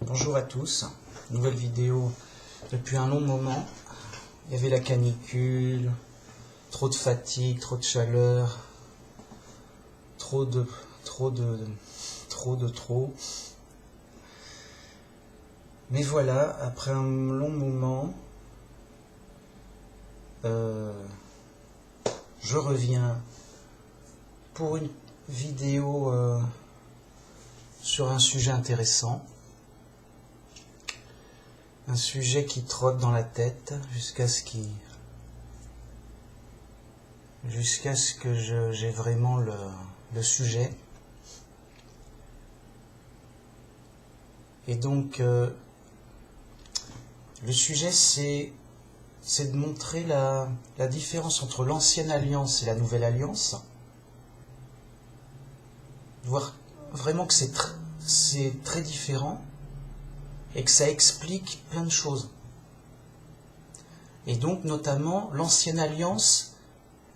Bonjour à tous, nouvelle vidéo depuis un long moment. Il y avait la canicule, trop de fatigue, trop de chaleur, trop. Mais voilà, après un long moment, je reviens pour une vidéo sur un sujet intéressant. Un sujet qui trotte dans la tête jusqu'à ce que j'ai vraiment le sujet. Et donc, le sujet, c'est de montrer la différence entre l'ancienne alliance et la nouvelle alliance. De voir vraiment que c'est très différent et que ça explique plein de choses. Et donc, notamment, l'ancienne alliance,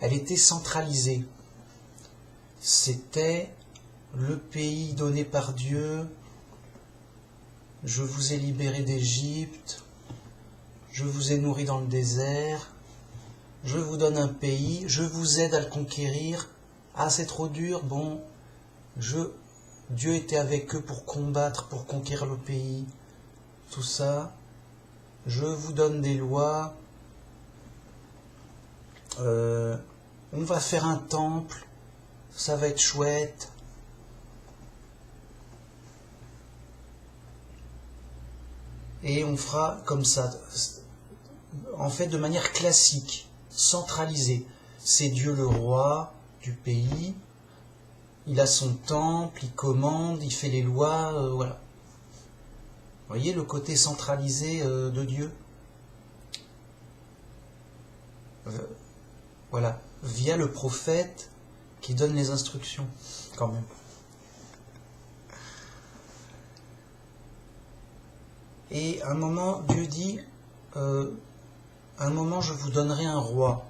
elle était centralisée. C'était le pays donné par Dieu. Je vous ai libéré d'Égypte. Je vous ai nourri dans le désert. Je vous donne un pays. Je vous aide à le conquérir. Ah, c'est trop dur. Bon, Dieu était avec eux pour combattre, pour conquérir le pays. Tout ça. Je vous donne des lois. On va faire un temple. Ça va être chouette. Et on fera comme ça, en fait de manière classique, centralisée. C'est Dieu le roi du pays, il a son temple, il commande, il fait les lois, voilà. Vous voyez le côté centralisé de Dieu, voilà, via le prophète qui donne les instructions, quand même. Et à un moment, Dieu dit, à un moment je vous donnerai un roi.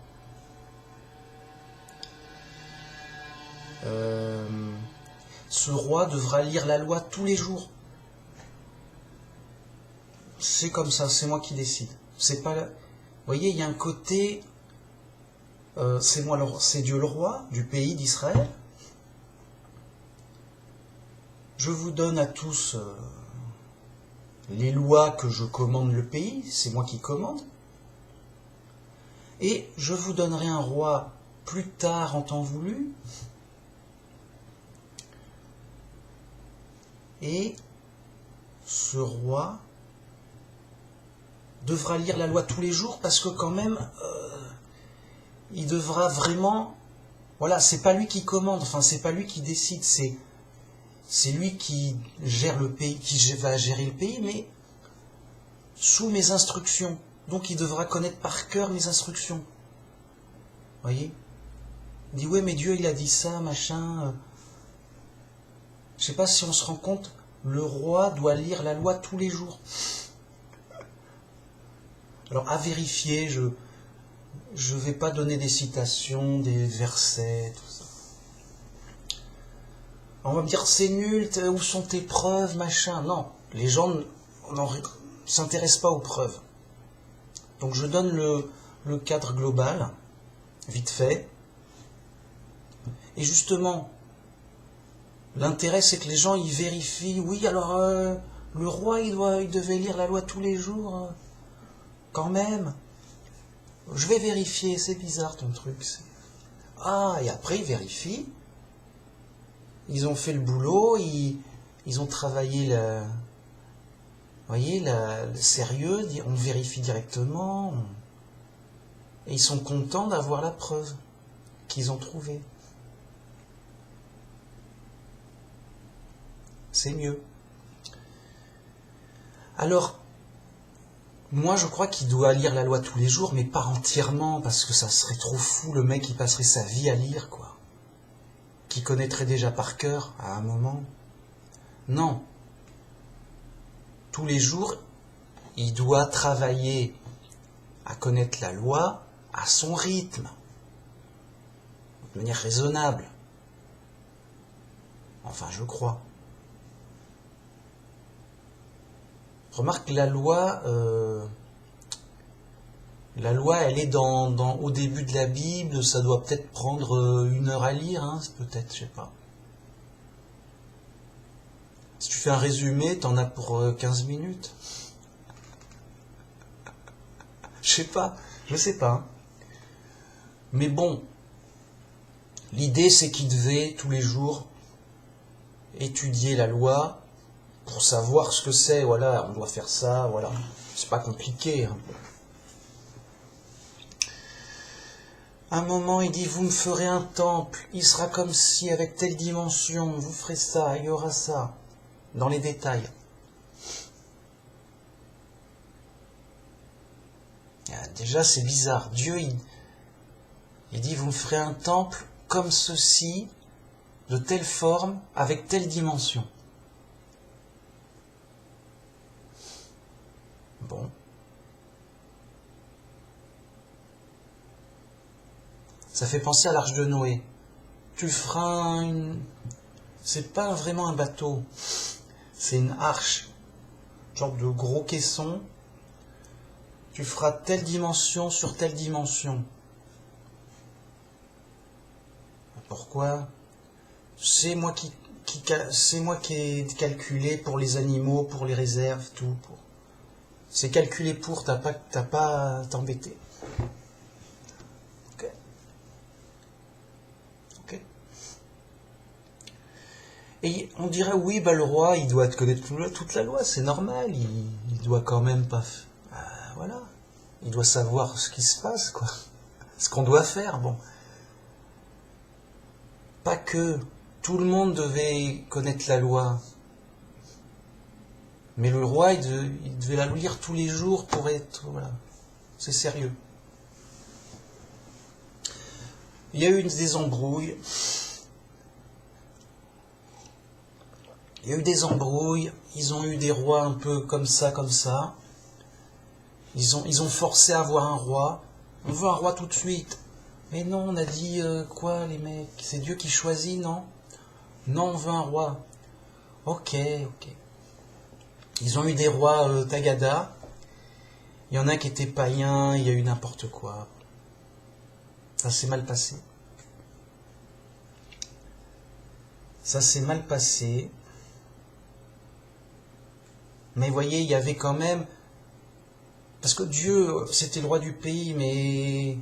Ce roi devra lire la loi tous les jours. C'est comme ça, c'est moi qui décide. C'est pas. Vous voyez, il y a un côté. C'est Dieu le roi du pays d'Israël. Je vous donne à tous les lois que je commande le pays, c'est moi qui commande. Et je vous donnerai un roi plus tard en temps voulu. Et ce roi devra lire la loi tous les jours parce que quand même, il devra vraiment... Voilà, c'est pas lui qui commande, enfin c'est pas lui qui décide, c'est lui qui gère le pays, qui va gérer le pays, mais sous mes instructions. Donc il devra connaître par cœur mes instructions. Vous voyez ? Il dit, ouais, mais Dieu, il a dit ça, machin. Je sais pas si on se rend compte, le roi doit lire la loi tous les jours. Alors, à vérifier, je vais pas donner des citations, des versets, tout ça. On va me dire, c'est nul, où sont tes preuves, machin. Non, les gens ne s'intéressent pas aux preuves. Donc je donne le cadre global, vite fait. Et justement, l'intérêt c'est que les gens ils vérifient, oui alors le roi il devait lire la loi tous les jours, quand même. Je vais vérifier, c'est bizarre ton truc. Ah, et après ils vérifient. Ils ont fait le boulot, ils ont travaillé vous voyez, le sérieux, on vérifie directement. Et ils sont contents d'avoir la preuve qu'ils ont trouvée. C'est mieux. Alors, moi je crois qu'il doit lire la loi tous les jours, mais pas entièrement, parce que ça serait trop fou, le mec il passerait sa vie à lire, quoi. Qui connaîtrait déjà par cœur, à un moment. Non. Tous les jours, il doit travailler à connaître la loi à son rythme, de manière raisonnable. Enfin, je crois. Remarque, la loi, elle est au début de la Bible, ça doit peut-être prendre 1 heure à lire, hein, peut-être, je sais pas. Si tu fais un résumé, t'en as pour 15 minutes. Je sais pas. Hein. Mais bon, l'idée c'est qu'il devait tous les jours étudier la loi pour savoir ce que c'est. Voilà, on doit faire ça, voilà. C'est pas compliqué. Hein. Un moment, il dit, vous me ferez un temple, il sera comme si, avec telle dimension, vous ferez ça, il y aura ça, dans les détails. Déjà, c'est bizarre. Dieu, il dit, vous me ferez un temple comme ceci, de telle forme, avec telle dimension. Bon. Ça fait penser à l'arche de Noé. Tu feras C'est pas vraiment un bateau. C'est une arche. Genre de gros caisson. Tu feras telle dimension sur telle dimension. Pourquoi? C'est moi qui ai calculé pour les animaux, pour les réserves, tout. C'est calculé pour, t'as pas à t'embêter. Ok. Et on dirait, oui, le roi, il doit connaître toute la loi, c'est normal, il doit quand même pas... voilà. Il doit savoir ce qui se passe, quoi. Ce qu'on doit faire, bon. Pas que tout le monde devait connaître la loi. Mais le roi, il devait la lire tous les jours pour être... Voilà. C'est sérieux. Il y a eu des embrouilles. Ils ont eu des rois un peu comme ça. Ils ont forcé à avoir un roi. On veut un roi tout de suite. Mais non, on a dit quoi, les mecs? C'est Dieu qui choisit, non? Non, on veut un roi. Ok. Ils ont eu des rois Tagada. Il y en a qui étaient païens, il y a eu n'importe quoi. Ça s'est mal passé. Mais voyez, il y avait quand même... Parce que Dieu, c'était le roi du pays, mais...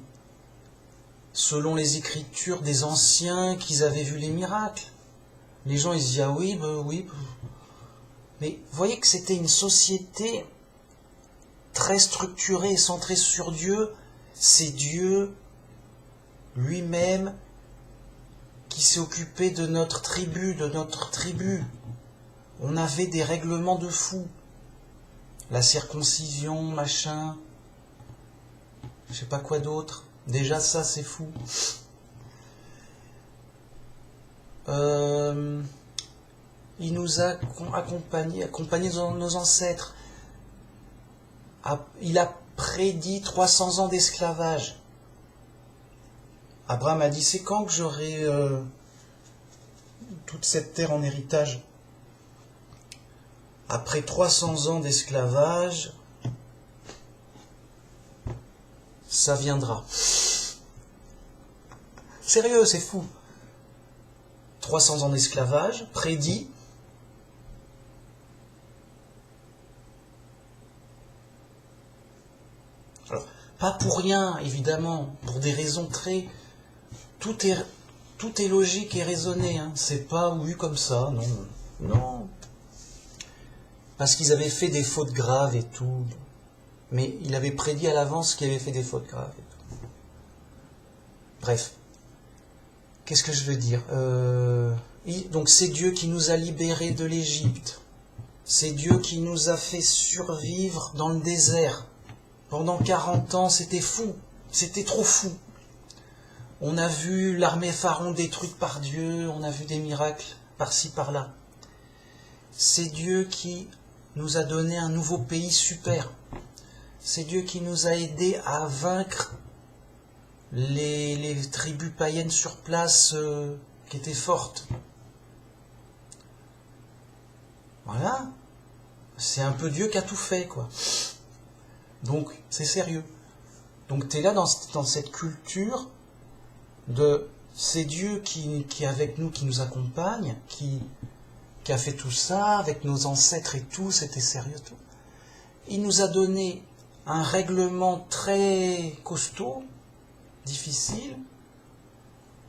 Selon les écritures des anciens, qu'ils avaient vu les miracles. Les gens, ils se disaient, ah oui, oui. Mais vous voyez que c'était une société très structurée et centrée sur Dieu. C'est Dieu lui-même qui s'est occupé de notre tribu, On avait des règlements de fou. La circoncision, machin, je sais pas quoi d'autre. Déjà ça, c'est fou. Il nous a accompagnés nos ancêtres. Il a prédit 300 ans d'esclavage. Abraham a dit, c'est quand que j'aurai toute cette terre en héritage? Après 300 ans d'esclavage, ça viendra. Sérieux, c'est fou. 300 ans d'esclavage, prédit. Alors, pas pour rien, évidemment, pour des raisons très... Tout est logique et raisonné, hein. C'est pas oui comme ça, non. Parce qu'ils avaient fait des fautes graves et tout. Mais il avait prédit à l'avance qu'ils avaient fait des fautes graves et tout. Bref. Qu'est-ce que je veux dire? Donc c'est Dieu qui nous a libérés de l'Égypte. C'est Dieu qui nous a fait survivre dans le désert. Pendant 40 ans, c'était fou. C'était trop fou. On a vu l'armée Pharaon détruite par Dieu. On a vu des miracles par-ci, par-là. C'est Dieu qui nous a donné un nouveau pays super. C'est Dieu qui nous a aidés à vaincre les tribus païennes sur place qui étaient fortes. Voilà. c'est un peu Dieu qui a tout fait, quoi. Donc, c'est sérieux. Donc, tu es là dans cette culture de c'est Dieu qui est avec nous, qui nous accompagne, qui a fait tout ça, avec nos ancêtres et tout, c'était sérieux tout. Il nous a donné un règlement très costaud, difficile.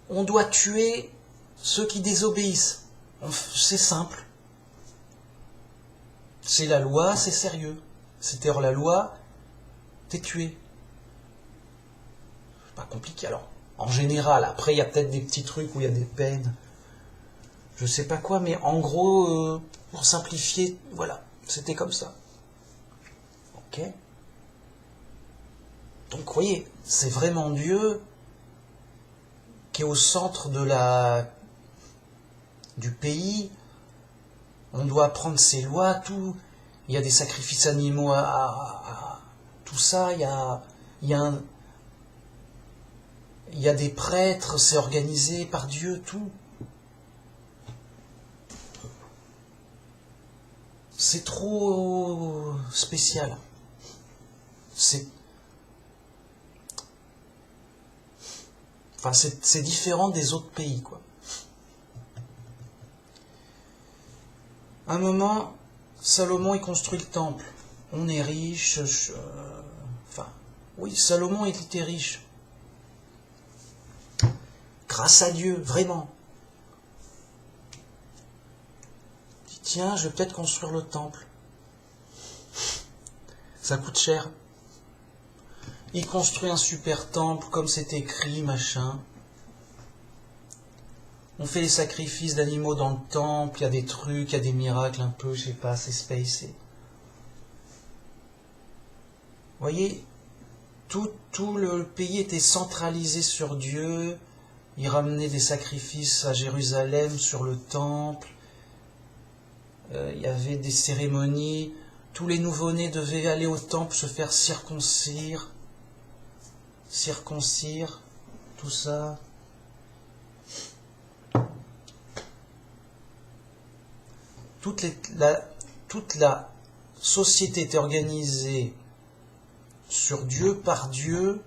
On doit tuer ceux qui désobéissent. C'est simple. C'est la loi, c'est sérieux. C'est hors la loi, t'es tué. C'est pas compliqué. Alors, en général, après il y a peut-être des petits trucs où il y a des peines, je sais pas quoi, mais en gros, pour simplifier, voilà, c'était comme ça. Ok ? Donc, vous voyez, c'est vraiment Dieu qui est au centre du pays. On doit apprendre ses lois, tout. Il y a des sacrifices animaux tout ça. Il y a des prêtres, c'est organisé par Dieu, tout. C'est trop spécial. C'est différent des autres pays, quoi. À un moment, Salomon, il construit le temple. On est riche. Oui, Salomon, il était riche. Grâce à Dieu, vraiment. Il dit, tiens, je vais peut-être construire le temple. Ça coûte cher. Il construit un super temple, comme c'est écrit, machin. On fait les sacrifices d'animaux dans le temple, il y a des trucs, il y a des miracles un peu, je sais pas, c'est spacé. Vous voyez, tout le pays était centralisé sur Dieu. Il ramenait des sacrifices à Jérusalem, sur le temple. Il y avait des cérémonies. Tous les nouveau-nés devaient aller au temple se faire circoncire, tout ça. Toute la société était organisée sur Dieu, par Dieu,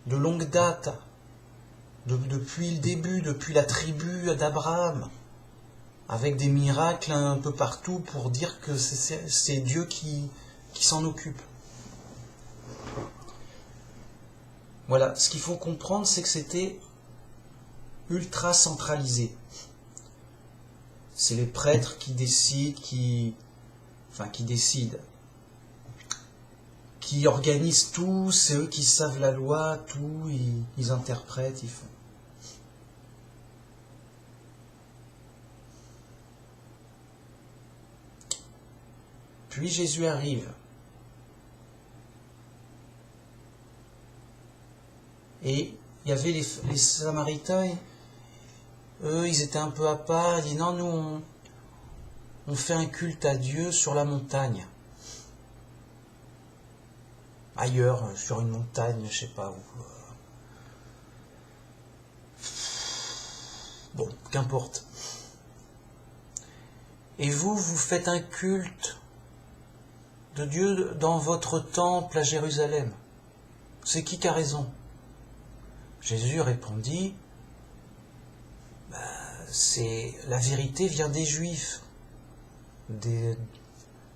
de longue date, depuis le début, depuis la tribu d'Abraham, avec des miracles un peu partout pour dire que c'est Dieu qui s'en occupe. Voilà, ce qu'il faut comprendre, c'est que c'était ultra centralisé. C'est les prêtres qui décident, qui organisent tout, c'est eux qui savent la loi, tout, ils interprètent, ils font. Puis Jésus arrive. Et il y avait les Samaritains, eux, ils étaient un peu à part, ils disent non, nous, on fait un culte à Dieu sur la montagne. Ailleurs, sur une montagne, je sais pas où. Bon, qu'importe. Et vous faites un culte de Dieu dans votre temple à Jérusalem. C'est qui a raison ? Jésus répondit, la vérité vient des Juifs.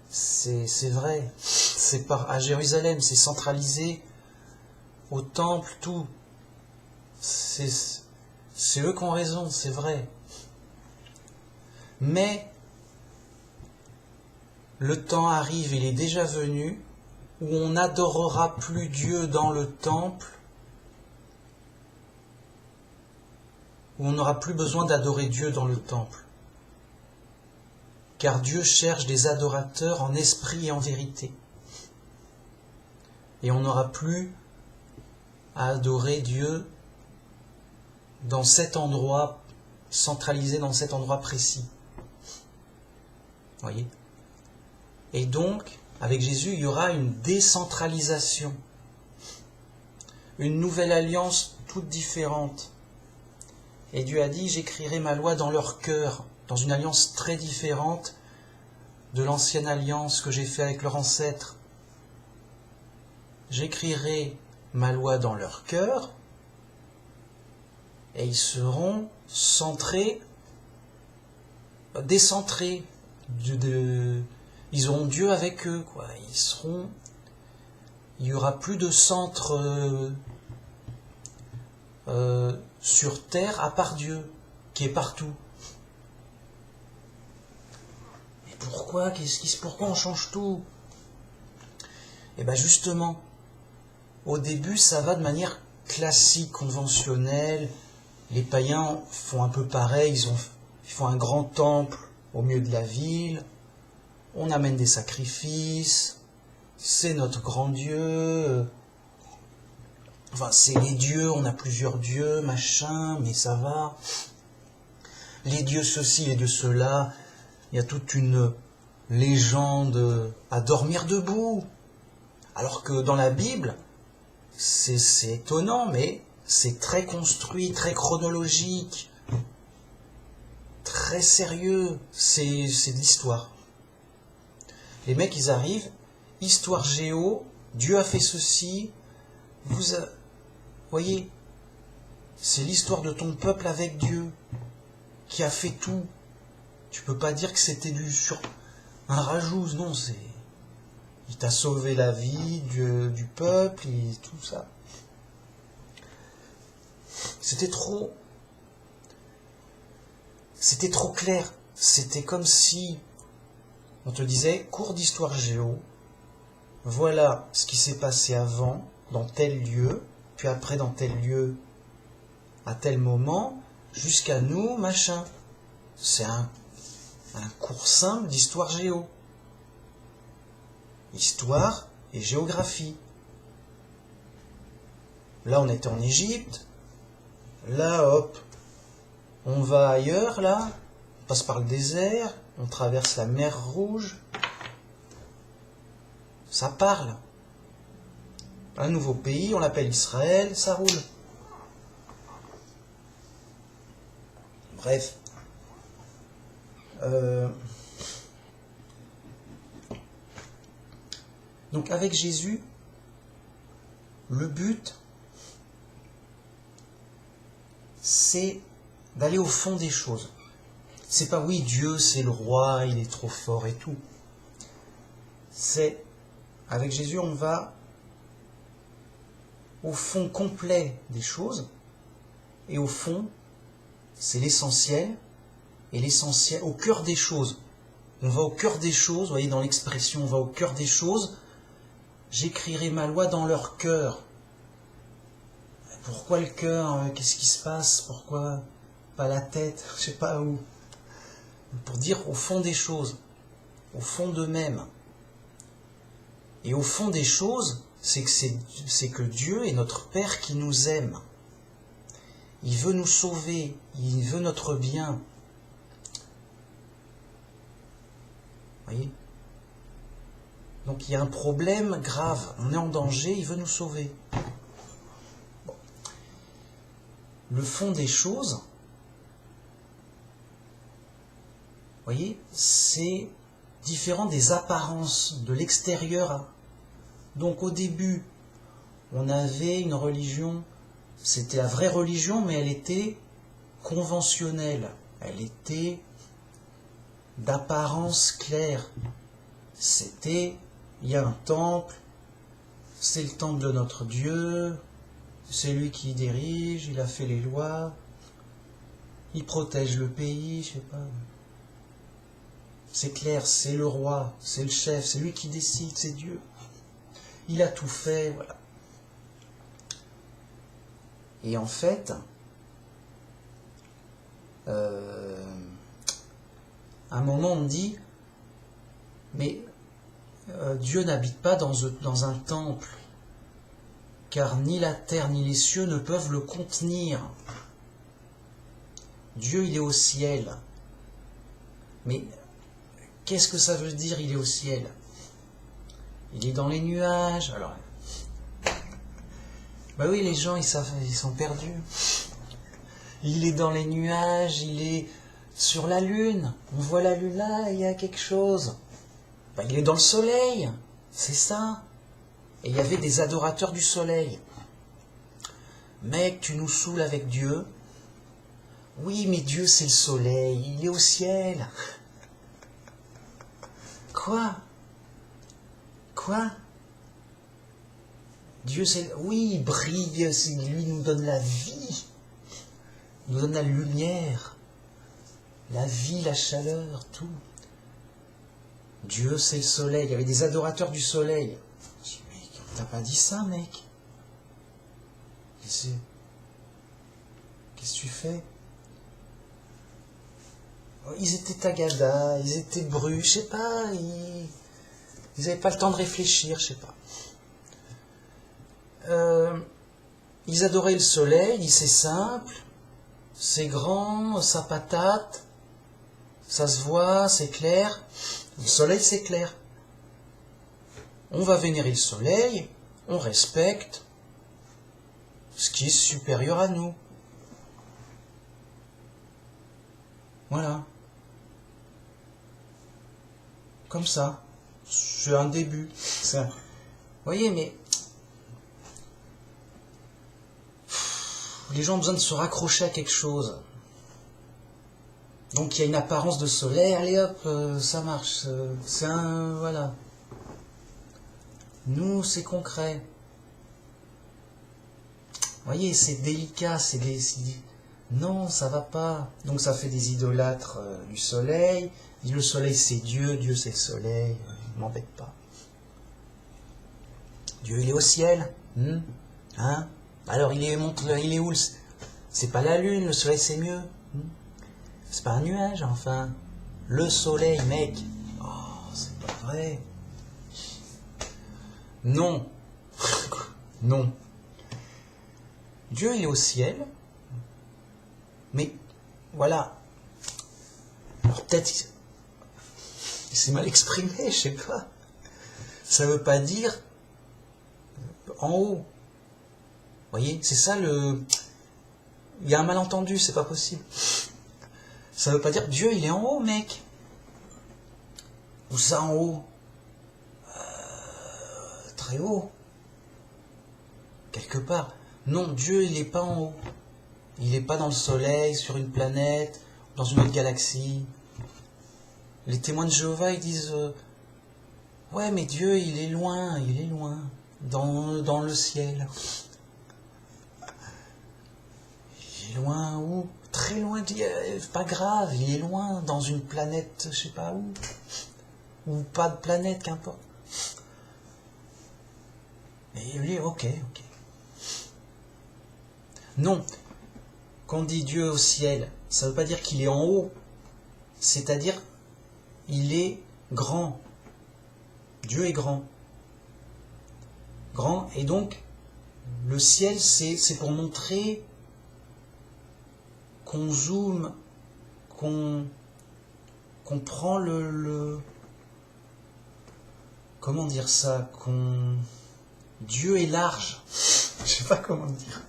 C'est vrai. C'est à Jérusalem, c'est centralisé au temple, tout. C'est eux qui ont raison, c'est vrai. Mais le temps arrive, il est déjà venu, où on n'adorera plus Dieu dans le temple, où on n'aura plus besoin d'adorer Dieu dans le temple. Car Dieu cherche des adorateurs en esprit et en vérité. Et on n'aura plus à adorer Dieu dans cet endroit, centralisé dans cet endroit précis. Voyez ? Et donc, avec Jésus, il y aura une décentralisation. Une nouvelle alliance toute différente. Et Dieu a dit, j'écrirai ma loi dans leur cœur, dans une alliance très différente de l'ancienne alliance que j'ai faite avec leurs ancêtres. J'écrirai ma loi dans leur cœur et ils seront centrés, décentrés. Ils auront Dieu avec eux, quoi. Il n'y aura plus de centre sur terre à part Dieu, qui est partout. Mais pourquoi on change tout? Et bien justement, au début, ça va de manière classique, conventionnelle. Les païens font un peu pareil, ils font un grand temple au milieu de la ville. On amène des sacrifices. C'est notre grand Dieu. Enfin, c'est les dieux, on a plusieurs dieux, machin, mais ça va. Les dieux ceci, les dieux cela. Il y a toute une légende à dormir debout. Alors que dans la Bible, c'est étonnant, mais c'est très construit, très chronologique, très sérieux. C'est de l'histoire. Les mecs, ils arrivent, histoire géo, Dieu a fait ceci, voyez, c'est l'histoire de ton peuple avec Dieu, qui a fait tout. Tu peux pas dire que c'était sur un rajout, non, il t'a sauvé la vie du peuple et tout ça. C'était trop clair. C'était comme si on te disait, cours d'histoire géo, voilà ce qui s'est passé avant, dans tel lieu, puis après dans tel lieu, à tel moment, jusqu'à nous, machin. C'est un cours simple d'histoire géo. Histoire et géographie. Là, on était en Égypte. Là, hop, on va ailleurs, là. On passe par le désert. On traverse la mer Rouge. Ça parle. Un nouveau pays, on l'appelle Israël, ça roule. Bref. Donc avec Jésus, le but, c'est d'aller au fond des choses. C'est pas oui, Dieu c'est le roi, il est trop fort et tout. C'est, avec Jésus, on va au fond complet des choses, et au fond, c'est l'essentiel, et l'essentiel, au cœur des choses. On va au cœur des choses, vous voyez dans l'expression, on va au cœur des choses. J'écrirai ma loi dans leur cœur. Pourquoi le cœur? Qu'est-ce qui se passe? Pourquoi pas la tête? Je sais pas où. Pour dire au fond des choses, au fond d'eux-mêmes. Et au fond des choses, c'est que Dieu est notre Père qui nous aime. Il veut nous sauver, il veut notre bien. Voyez? Donc il y a un problème grave, on est en danger, il veut nous sauver. Bon. Le fond des choses, voyez, c'est différent des apparences de l'extérieur. Donc au début, on avait une religion, c'était la vraie religion, mais elle était conventionnelle, elle était d'apparence claire. C'était, il y a un temple, c'est le temple de notre Dieu, c'est lui qui dirige, il a fait les lois, il protège le pays, je sais pas. C'est clair, c'est le roi, c'est le chef, c'est lui qui décide, c'est Dieu. Il a tout fait, voilà. Et en fait, à un moment on dit, mais Dieu n'habite pas dans un temple, car ni la terre ni les cieux ne peuvent le contenir. Dieu, il est au ciel. Mais qu'est-ce que ça veut dire, il est au ciel? Il est dans les nuages. Alors, bah oui, les gens, ils sont perdus. Il est dans les nuages, il est sur la lune. On voit la lune là, il y a quelque chose. Ben, il est dans le soleil, c'est ça. Et il y avait des adorateurs du soleil. Mec, tu nous saoules avec Dieu. Oui, mais Dieu c'est le soleil, il est au ciel. Quoi? Quoi? Dieu c'est... Oui, il brille, lui nous donne la vie. Il nous donne la lumière. La vie, la chaleur, tout. Dieu c'est le soleil. Il y avait des adorateurs du soleil. Je dis, mec, t'as pas dit ça, mec? Qu'est-ce que tu fais? Ils étaient tagada, ils étaient brus, je sais pas, ils n'avaient pas le temps de réfléchir, je sais pas. Ils adoraient le soleil, c'est simple, c'est grand, ça patate, ça se voit, c'est clair. Le soleil, c'est clair. On va vénérer le soleil, on respecte ce qui est supérieur à nous. Voilà. Comme ça. C'est un début. Vous voyez, mais les gens ont besoin de se raccrocher à quelque chose. Donc il y a une apparence de soleil, allez hop, ça marche. C'est un... Voilà. Nous, c'est concret. Vous voyez, c'est délicat, c'est des... Non, ça va pas. Donc ça fait des idolâtres du soleil. Le soleil c'est Dieu, Dieu c'est le soleil. Ne m'embête pas. Dieu il est au ciel. Hein? Alors il est où? C'est pas la lune, le soleil c'est mieux. C'est pas un nuage, enfin. Le soleil, mec. Oh, c'est pas vrai. Non. Non. Dieu il est au ciel. Mais, voilà. Alors peut-être... C'est mal exprimé, je sais pas. Ça veut pas dire en haut. Vous voyez, c'est ça le... Il y a un malentendu, c'est pas possible. Ça veut pas dire Dieu il est en haut, mec. Où ça en haut? Très haut. Quelque part. Non, Dieu il est pas en haut. Il n'est pas dans le soleil, sur une planète, dans une autre galaxie. Les témoins de Jéhovah, ils disent ouais, mais Dieu, il est loin, dans le ciel. Il est loin où? Très loin, pas grave, il est loin, dans une planète, je sais pas où. Ou pas de planète, qu'importe. Et lui, ok. Non. Quand on dit Dieu au ciel, ça ne veut pas dire qu'il est en haut. C'est-à-dire, il est grand. Dieu est grand. Grand. Et donc, le ciel, c'est pour montrer qu'on zoome, qu'on prend le... Comment dire ça? Dieu est large. Je sais pas comment dire.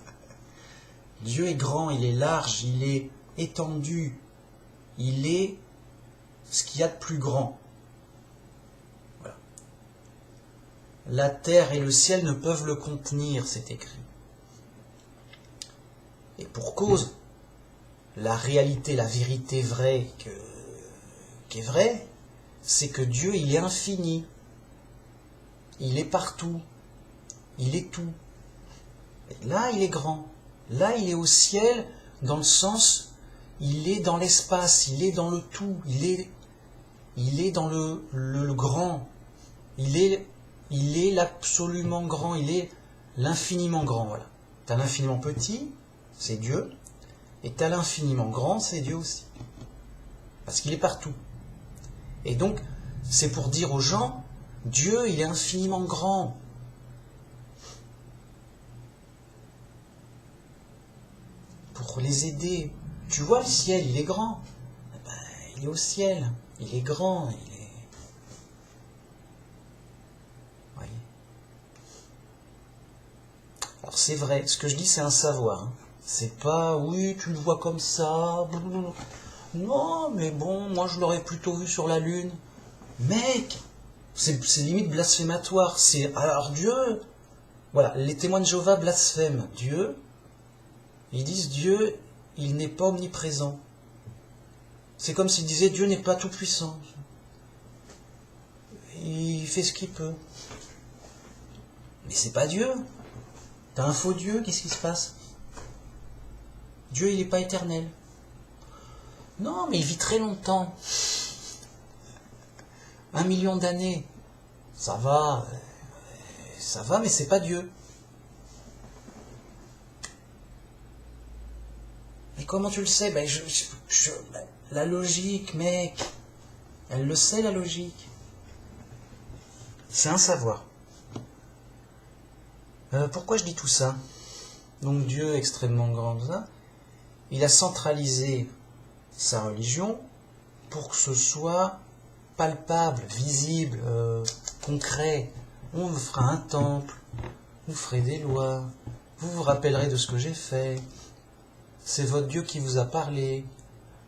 Dieu est grand, il est large, il est étendu. Il est ce qu'il y a de plus grand. Voilà. La terre et le ciel ne peuvent le contenir, c'est écrit. Et pour cause, la réalité, la vérité vraie qui est vraie, c'est que Dieu, il est infini. Il est partout. Il est tout. Et là, il est grand. Là, il est au ciel, dans le sens, il est dans l'espace, il est dans le tout, il est dans le grand. Il est l'absolument grand, il est l'infiniment grand. Voilà. Tu as l'infiniment petit, c'est Dieu, et tu as l'infiniment grand, c'est Dieu aussi. Parce qu'il est partout. Et donc, c'est pour dire aux gens, Dieu, il est infiniment grand. Pour les aider. Tu vois le ciel, il est grand. Ben, il est au ciel. Il est grand. Il est... Voyez. Alors c'est vrai. Ce que je dis, c'est un savoir. C'est pas, oui, tu le vois comme ça. Non, mais bon, moi je l'aurais plutôt vu sur la Lune. Mec, c'est limite blasphématoire. Alors Dieu, voilà, les témoins de Jéhovah blasphèment Dieu. Ils disent Dieu, il n'est pas omniprésent. C'est comme s'ils disaient Dieu n'est pas tout puissant. Il fait ce qu'il peut. Mais c'est pas Dieu. T'as un faux Dieu, qu'est-ce qui se passe? Dieu, il n'est pas éternel. Non, mais il vit très longtemps. 1 million d'années. Ça va, mais c'est pas Dieu. Mais comment tu le sais? La logique, mec. Elle le sait, la logique. C'est un savoir. Pourquoi je dis tout ça? Donc Dieu extrêmement grand, ça. Il a centralisé sa religion pour que ce soit palpable, visible, concret. On vous fera un temple, vous ferez des lois, vous vous rappellerez de ce que j'ai fait. C'est votre Dieu qui vous a parlé.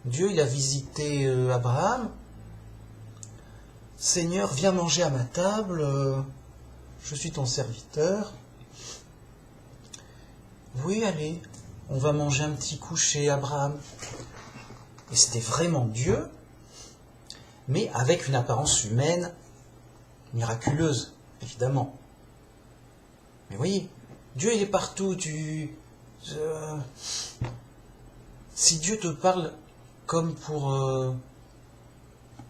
Dieu, il a visité Abraham. Seigneur, viens manger à ma table, je suis ton serviteur. Oui, allez, on va manger un petit coup chez Abraham. Et c'était vraiment Dieu, mais avec une apparence humaine miraculeuse, évidemment. Mais voyez, Dieu il est partout. Si Dieu te parle comme pour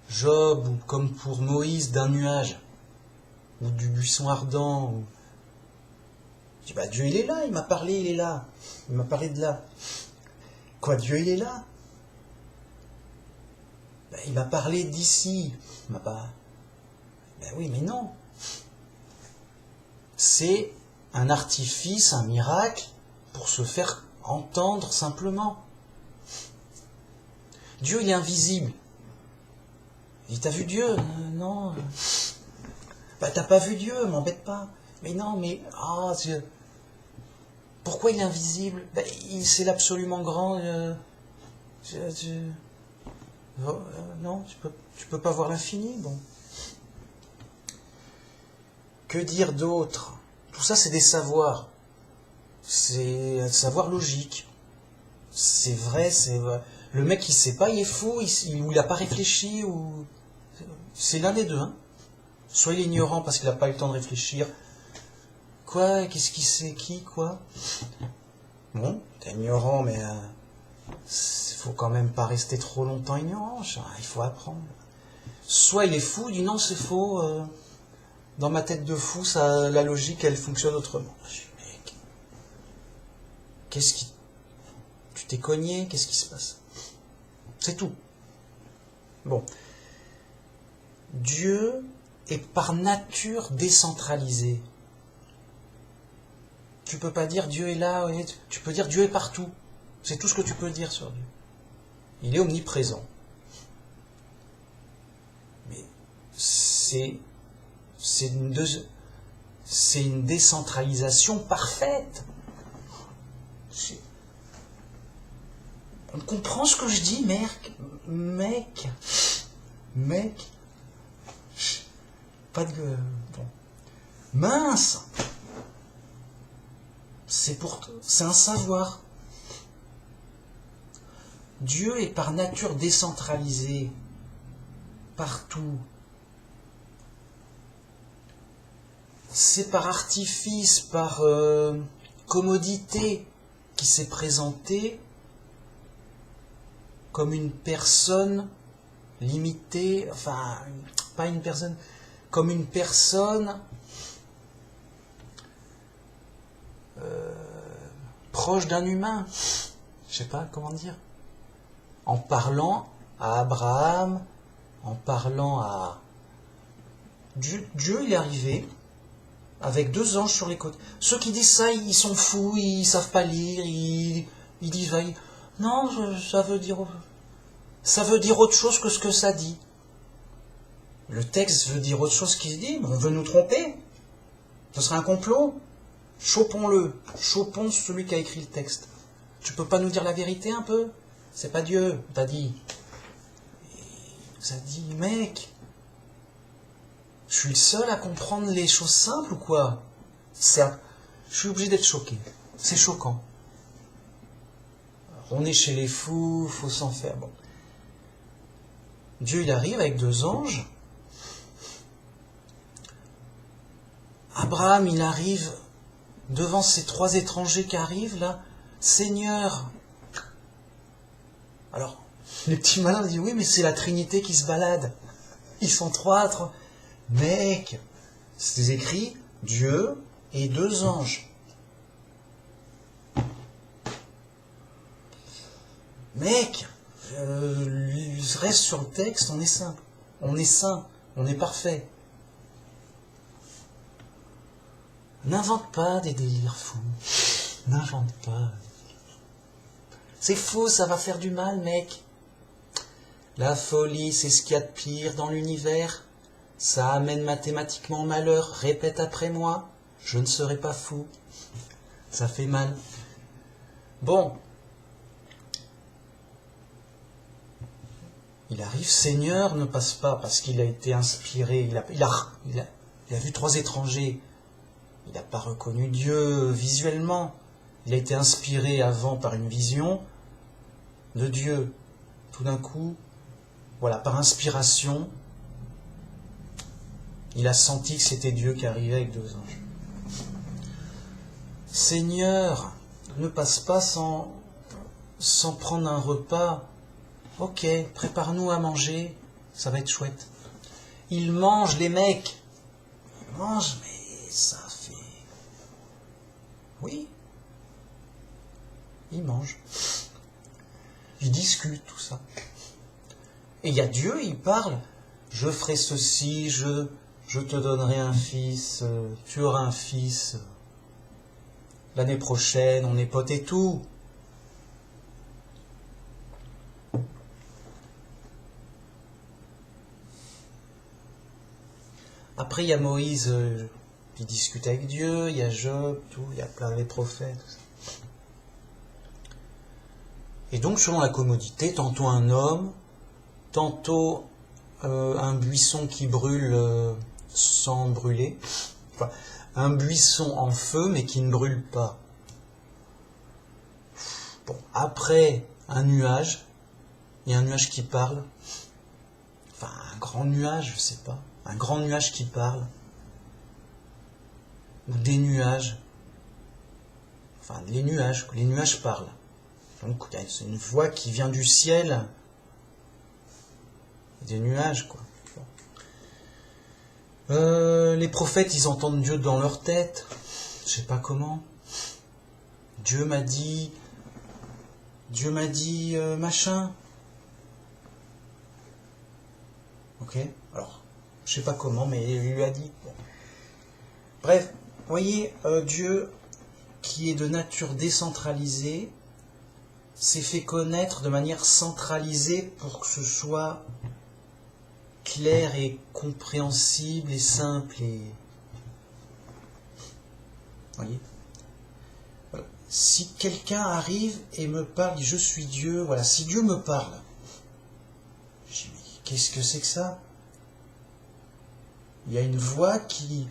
Job ou comme pour Moïse d'un nuage ou du buisson ardent, tu dis bah Dieu il est là, il m'a parlé, il est là, il m'a parlé de là. Quoi, Dieu il est là? Ben, il m'a parlé d'ici. Il m'a pas. Ben oui, mais non. C'est un artifice, un miracle pour se faire entendre simplement. Dieu, il est invisible. Il dit, t'as vu Dieu? Non. Ben, t'as pas vu Dieu, m'embête pas. Mais non, mais... Ah, Dieu. Pourquoi il est invisible? Ben, c'est l'absolument grand. Non, tu peux pas voir l'infini, bon. Que dire d'autre? Tout ça, c'est des savoirs. C'est un savoir logique. C'est vrai, c'est vrai. Le mec qui sait pas, il est fou, il a pas réfléchi, ou... C'est l'un des deux, hein. Soit il est ignorant parce qu'il n'a pas eu le temps de réfléchir. Quoi? Qu'est-ce qu'il sait? Qui? Quoi? Bon, t'es ignorant, mais... faut quand même pas rester trop longtemps ignorant, il faut apprendre. Soit il est fou, il dit non, c'est faux. Dans ma tête de fou, la logique, elle fonctionne autrement. Je dis, mec, tu t'es cogné, qu'est-ce qui se passe? C'est tout. Bon. Dieu est par nature décentralisé. Tu peux pas dire Dieu est là, tu peux dire Dieu est partout. C'est tout ce que tu peux dire sur Dieu. Il est omniprésent. Mais c'est une décentralisation parfaite. On comprend ce que je dis, mec. Pas de... Bon. Mince. C'est un savoir. Dieu est par nature décentralisé, partout. C'est par artifice, par commodité qui s'est présenté comme une personne limitée, enfin, pas une personne, comme une personne proche d'un humain. Je sais pas comment dire. En parlant à Abraham, en parlant à... Dieu, il est arrivé avec 2 anges sur les côtés. Ceux qui disent ça, ils sont fous, ils savent pas lire, ils disent... Non, ça veut dire autre chose que ce que ça dit. Le texte veut dire autre chose qu'il dit, mais on veut nous tromper. Ce serait un complot. Chopons-le. Chopons celui qui a écrit le texte. Tu peux pas nous dire la vérité un peu? C'est pas Dieu, t'as dit. Ça dit, mec, je suis le seul à comprendre les choses simples ou quoi? Certes, je suis obligé d'être choqué. C'est choquant. On est chez les fous, faut s'en faire. Bon. Dieu, il arrive avec 2 anges. Abraham, il arrive devant ces 3 étrangers qui arrivent là. Seigneur. Alors, les petits malins disent, oui, mais c'est la Trinité qui se balade. Ils sont 3. Mec, c'est écrit Dieu et 2 anges. Mec, reste sur le texte, on est simple. On est saint, on est parfait. N'invente pas des délires fous. N'invente pas. C'est faux, ça va faire du mal, mec. La folie, c'est ce qu'il y a de pire dans l'univers. Ça amène mathématiquement malheur. Répète après moi. Je ne serai pas fou. Ça fait mal. Bon. Il arrive, Seigneur ne passe pas parce qu'il a été inspiré. Il a vu 3 étrangers. Il n'a pas reconnu Dieu visuellement. Il a été inspiré avant par une vision de Dieu. Tout d'un coup, voilà, par inspiration, il a senti que c'était Dieu qui arrivait avec 2 anges. Seigneur, ne passe pas sans prendre un repas. Ok, prépare-nous à manger, ça va être chouette. Ils mangent, les mecs. Ils mangent, mais ça fait... Oui. Ils mangent. Ils discutent, tout ça. Et il y a Dieu, il parle. Je ferai ceci, je te donnerai un fils, tu auras un fils. L'année prochaine, on est potes et tout. Après, il y a Moïse qui discute avec Dieu, il y a Job, tout, il y a plein de prophètes. Tout ça. Et donc, selon la commodité, tantôt un homme, tantôt un buisson qui brûle sans brûler, enfin, un buisson en feu mais qui ne brûle pas. Bon, après, un nuage, il y a un nuage qui parle, enfin un grand nuage, je sais pas, un grand nuage qui parle, ou des nuages, enfin les nuages parlent. Donc c'est une voix qui vient du ciel, des nuages quoi. Les prophètes, ils entendent Dieu dans leur tête, je sais pas comment. Dieu m'a dit machin. Ok, alors je sais pas comment, mais il lui a dit. Bon. Bref, vous voyez, Dieu qui est de nature décentralisée s'est fait connaître de manière centralisée pour que ce soit clair et compréhensible et simple et... Voyez. Voilà. Si quelqu'un arrive et me parle, je suis Dieu, voilà, si Dieu me parle, je dis, mais qu'est-ce que c'est que ça? Il y a une voix qui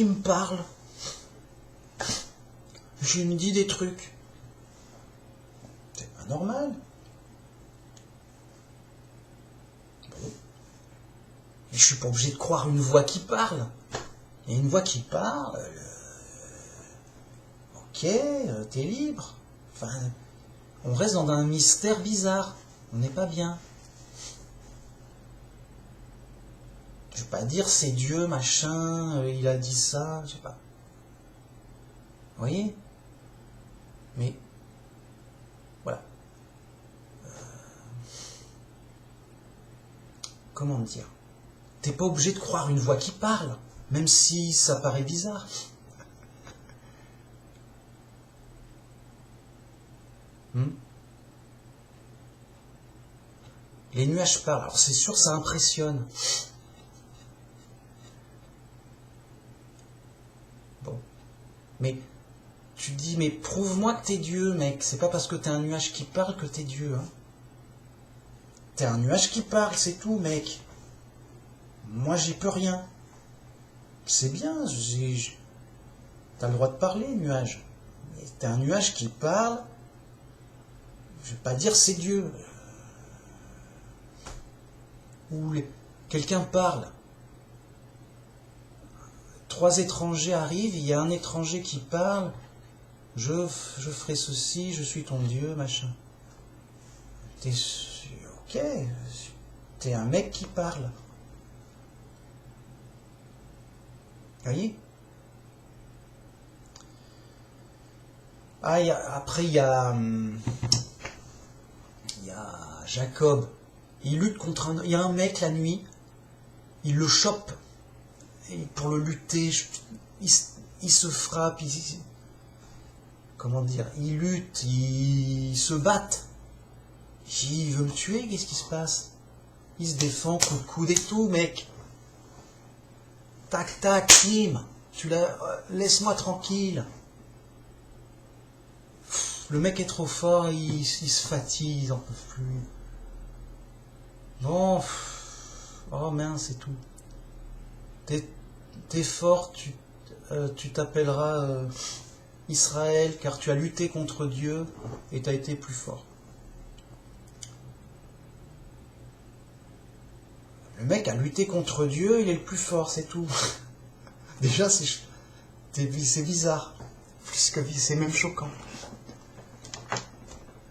me parle. Je me dis des trucs. C'est pas normal. Et je suis pas obligé de croire une voix qui parle. Il y a une voix qui parle. Ok, t'es libre. Enfin, on reste dans un mystère bizarre. On n'est pas bien. Je vais pas dire c'est Dieu, machin, il a dit ça, je sais pas. Vous voyez? Mais, voilà. Comment dire? T'es pas obligé de croire une voix qui parle, même si ça paraît bizarre. Les nuages parlent. Alors c'est sûr, ça impressionne. Bon. Mais tu te dis, mais prouve-moi que t'es Dieu, mec. C'est pas parce que t'es un nuage qui parle que t'es Dieu. Hein. t'es un nuage qui parle, c'est tout, mec. Moi, j'y peux rien. C'est bien, t'as le droit de parler, nuage. Mais t'es un nuage qui parle, je vais pas dire c'est Dieu. Ou quelqu'un parle. 3 étrangers arrivent, il y a un étranger qui parle, je ferai ceci, je suis ton Dieu, machin. Ok, t'es un mec qui parle. Vous voyez? Ah, après il y a Jacob. Il lutte contre il y a un mec la nuit, il le chope. Et pour le lutter, il se frappe, comment dire, il lutte, il se battent. Il veut me tuer, qu'est-ce qui se passe? Il se défend, coup de coude et tout, mec. Tac, tac, Tim, laisse-moi tranquille. Le mec est trop fort, il se fatigue, il n'en peut plus. Bon, oh mince, c'est tout. T'es fort, tu t'appelleras Israël, car tu as lutté contre Dieu et tu as été plus fort. Le mec a lutté contre Dieu, il est le plus fort, c'est tout. Déjà, c'est bizarre. Puisque c'est même choquant.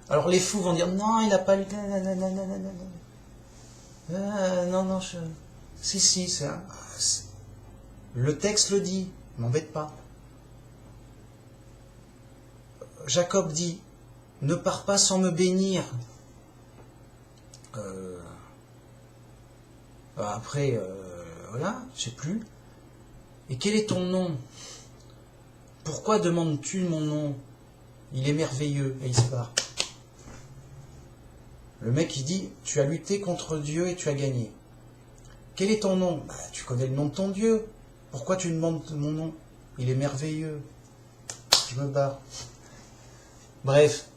Alors les fous vont dire, non, il n'a pas lutté. Non, si, le texte le dit, m'embête pas. Jacob dit, ne pars pas sans me bénir. Après, voilà, je sais plus. Et quel est ton nom? Pourquoi demandes-tu mon nom? Il est merveilleux, et il se barre. Le mec, il dit, tu as lutté contre Dieu et tu as gagné. Quel est ton nom? Bah, tu connais le nom de ton Dieu. Pourquoi tu demandes mon nom? Il est merveilleux. Je me barre. Bref,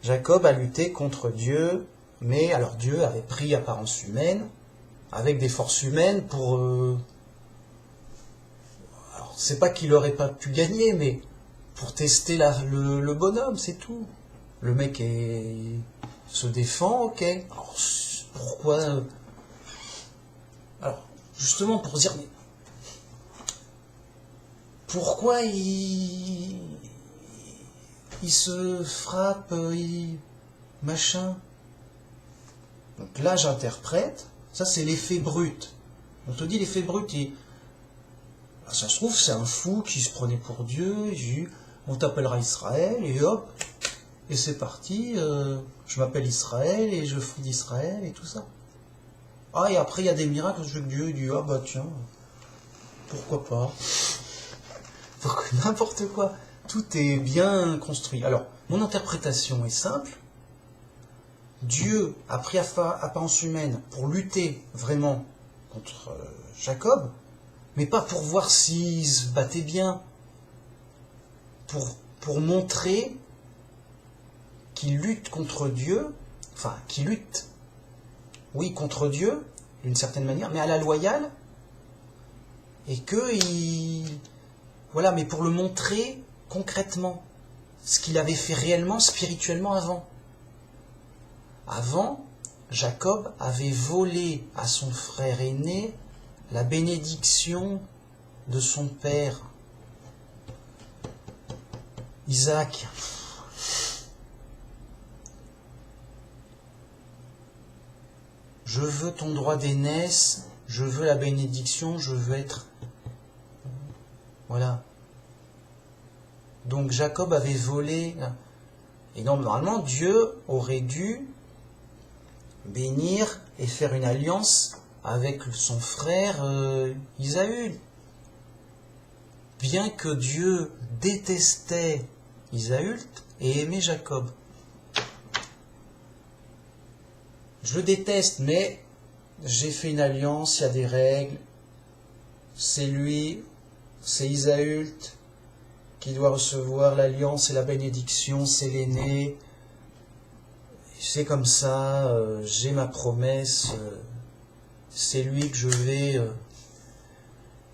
Jacob a lutté contre Dieu, mais alors Dieu avait pris apparence humaine, avec des forces humaines pour... Alors, c'est pas qu'il aurait pas pu gagner, mais pour tester le bonhomme, c'est tout. Le mec se défend, ok. Alors, pourquoi... Alors, justement pour dire, mais pourquoi il se frappe, machin. Donc là, j'interprète. Ça, c'est l'effet brut. On te dit l'effet brut. Ça se trouve, c'est un fou qui se prenait pour Dieu. On t'appellera Israël, et hop. Et c'est parti. Je m'appelle Israël, et je fous d'Israël, et tout ça. Ah, et après, il y a des miracles. Je veux que Dieu dit, ah bah tiens, pourquoi pas. N'importe quoi. Tout est bien construit. Alors, mon interprétation est simple. Dieu a pris apparence humaine pour lutter vraiment contre Jacob, mais pas pour voir s'il se battait bien, pour montrer qu'il lutte contre Dieu, enfin, qu'il lutte, oui, contre Dieu, d'une certaine manière, mais à la loyale, et voilà, mais pour le montrer concrètement, ce qu'il avait fait réellement, spirituellement avant. Avant, Jacob avait volé à son frère aîné la bénédiction de son père, Isaac. Je veux ton droit d'aînesse, je veux la bénédiction, je veux être... Voilà. Donc Jacob avait volé... Et donc normalement, Dieu aurait dû bénir et faire une alliance avec son frère Isaü. Bien que Dieu détestait Isaü et aimait Jacob. Je le déteste, mais j'ai fait une alliance, il y a des règles. C'est lui, c'est Isaü qui doit recevoir l'alliance et la bénédiction, c'est l'aîné. c'est comme ça, j'ai ma promesse, c'est lui que je vais,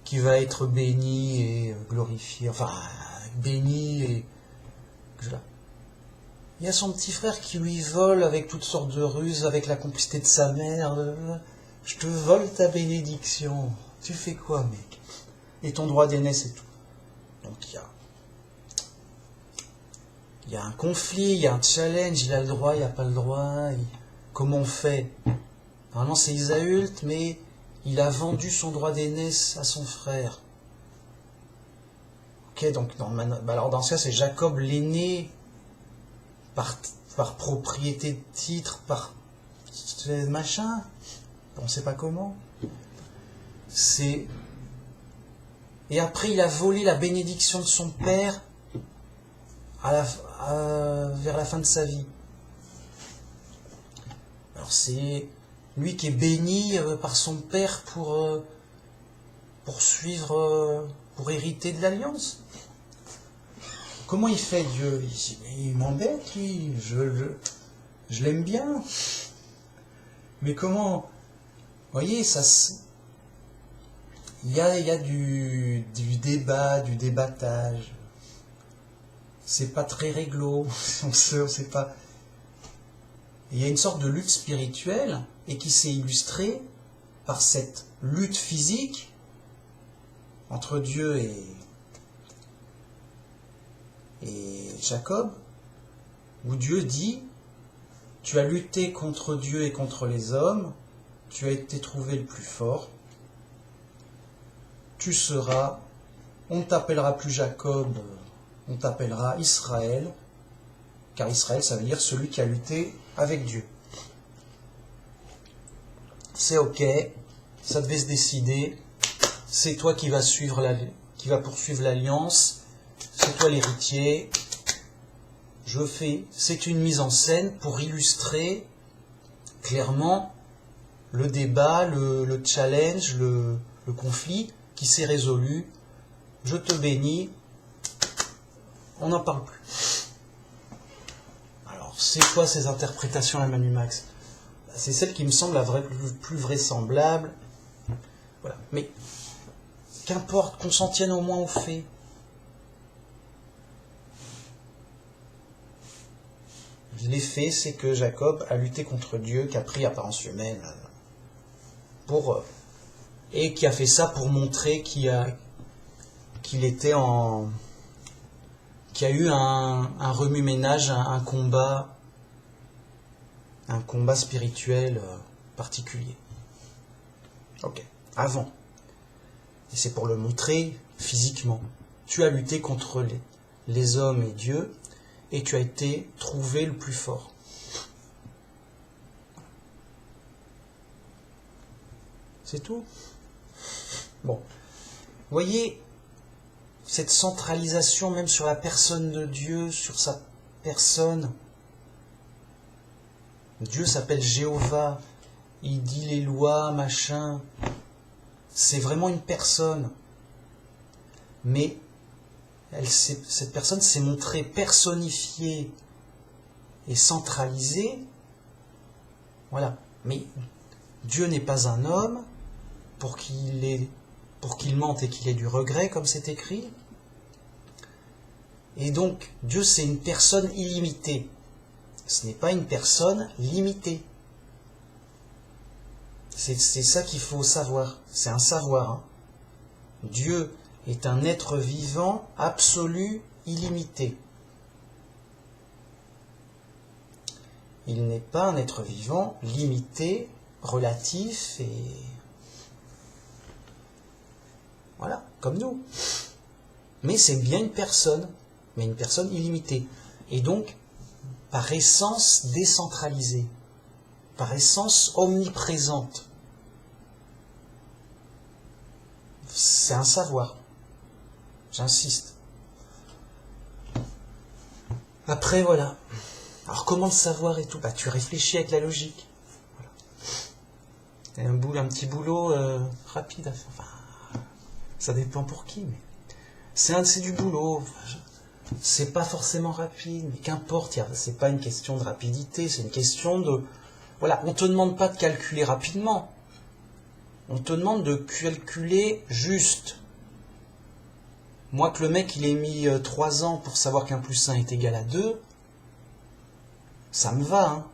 qui va être béni et glorifié, enfin, béni et... Il y a son petit frère qui lui vole avec toutes sortes de ruses, avec la complicité de sa mère. Je te vole ta bénédiction. Tu fais quoi, mec? Et ton droit d'aîné, c'est tout. Donc il y a un conflit, il y a un challenge, il a le droit, il n'a pas le droit. Comment on fait? Normalement, c'est Isaülte, mais il a vendu son droit d'aînesse à son frère. Ok, donc alors dans ce cas, c'est Jacob l'aîné, par propriété de titre, par machin, on ne sait pas comment. Et après, il a volé la bénédiction de son père vers la fin de sa vie. Alors c'est lui qui est béni par son père pour suivre, pour hériter de l'alliance. Comment il fait, Dieu? Il m'embête, lui. Je l'aime bien. Mais comment? Vous voyez, il y a du débat, du débattage. C'est pas très réglo. On sait pas. Il y a une sorte de lutte spirituelle et qui s'est illustrée par cette lutte physique entre Dieu et Jacob, où Dieu dit: tu as lutté contre Dieu et contre les hommes, tu as été trouvé le plus fort, on ne t'appellera plus Jacob, on t'appellera Israël, car Israël, ça veut dire celui qui a lutté avec Dieu. C'est ok, ça devait se décider, c'est toi qui vas poursuivre l'alliance, c'est toi l'héritier. C'est une mise en scène pour illustrer clairement le débat, le challenge, le conflit qui s'est résolu. Je te bénis, on n'en parle plus. Alors, c'est quoi ces interprétations à Manu Max? C'est celle qui me semble la plus vraisemblable. Voilà. Mais qu'importe, qu'on s'en tienne au moins aux faits. Les faits, c'est que Jacob a lutté contre Dieu, qui a pris apparence humaine, et qui a fait ça pour montrer qu'il a eu un remue-ménage, un combat spirituel particulier. Ok, avant. Et c'est pour le montrer physiquement. Tu as lutté contre les hommes et Dieu, et tu as été trouvé le plus fort. C'est tout. Bon. Vous voyez, cette centralisation même sur la personne de Dieu, sur sa personne. Dieu s'appelle Jéhovah, il dit les lois, machin. C'est vraiment une personne. Mais cette personne s'est montrée personnifiée et centralisée. Voilà. Mais Dieu n'est pas un homme pour qu'il mente et qu'il ait du regret, comme c'est écrit. Et donc, Dieu, c'est une personne illimitée. Ce n'est pas une personne limitée. C'est ça qu'il faut savoir. C'est un savoir. Hein. Dieu est un être vivant, absolu, illimité. Il n'est pas un être vivant, limité, relatif et... Voilà, comme nous. Mais c'est bien une personne, mais une personne illimitée. Et donc, par essence décentralisée, par essence omniprésente. C'est un savoir. J'insiste. Après, voilà. Alors, comment le savoir et tout? Bah, tu réfléchis avec la logique. Voilà. Un petit boulot rapide à faire. Enfin, ça dépend pour qui, mais c'est du boulot. c'est pas forcément rapide, mais qu'importe, c'est pas une question de rapidité, c'est une question de... Voilà, on te demande pas de calculer rapidement, on te demande de calculer juste. Moi, que le mec, il ait mis 3 ans pour savoir qu'un plus 1 est égal à 2, ça me va, hein,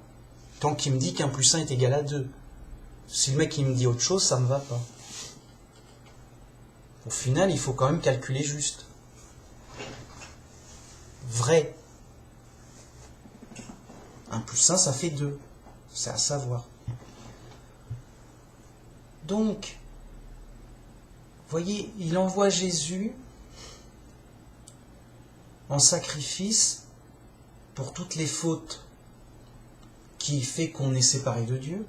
tant qu'il me dit qu'un plus 1 est égal à 2. Si le mec, il me dit autre chose, ça me va pas. Au final, il faut quand même calculer juste. Vrai. 1 plus 1, ça fait 2. C'est à savoir. Donc, vous voyez, il envoie Jésus en sacrifice pour toutes les fautes qui fait qu'on est séparé de Dieu,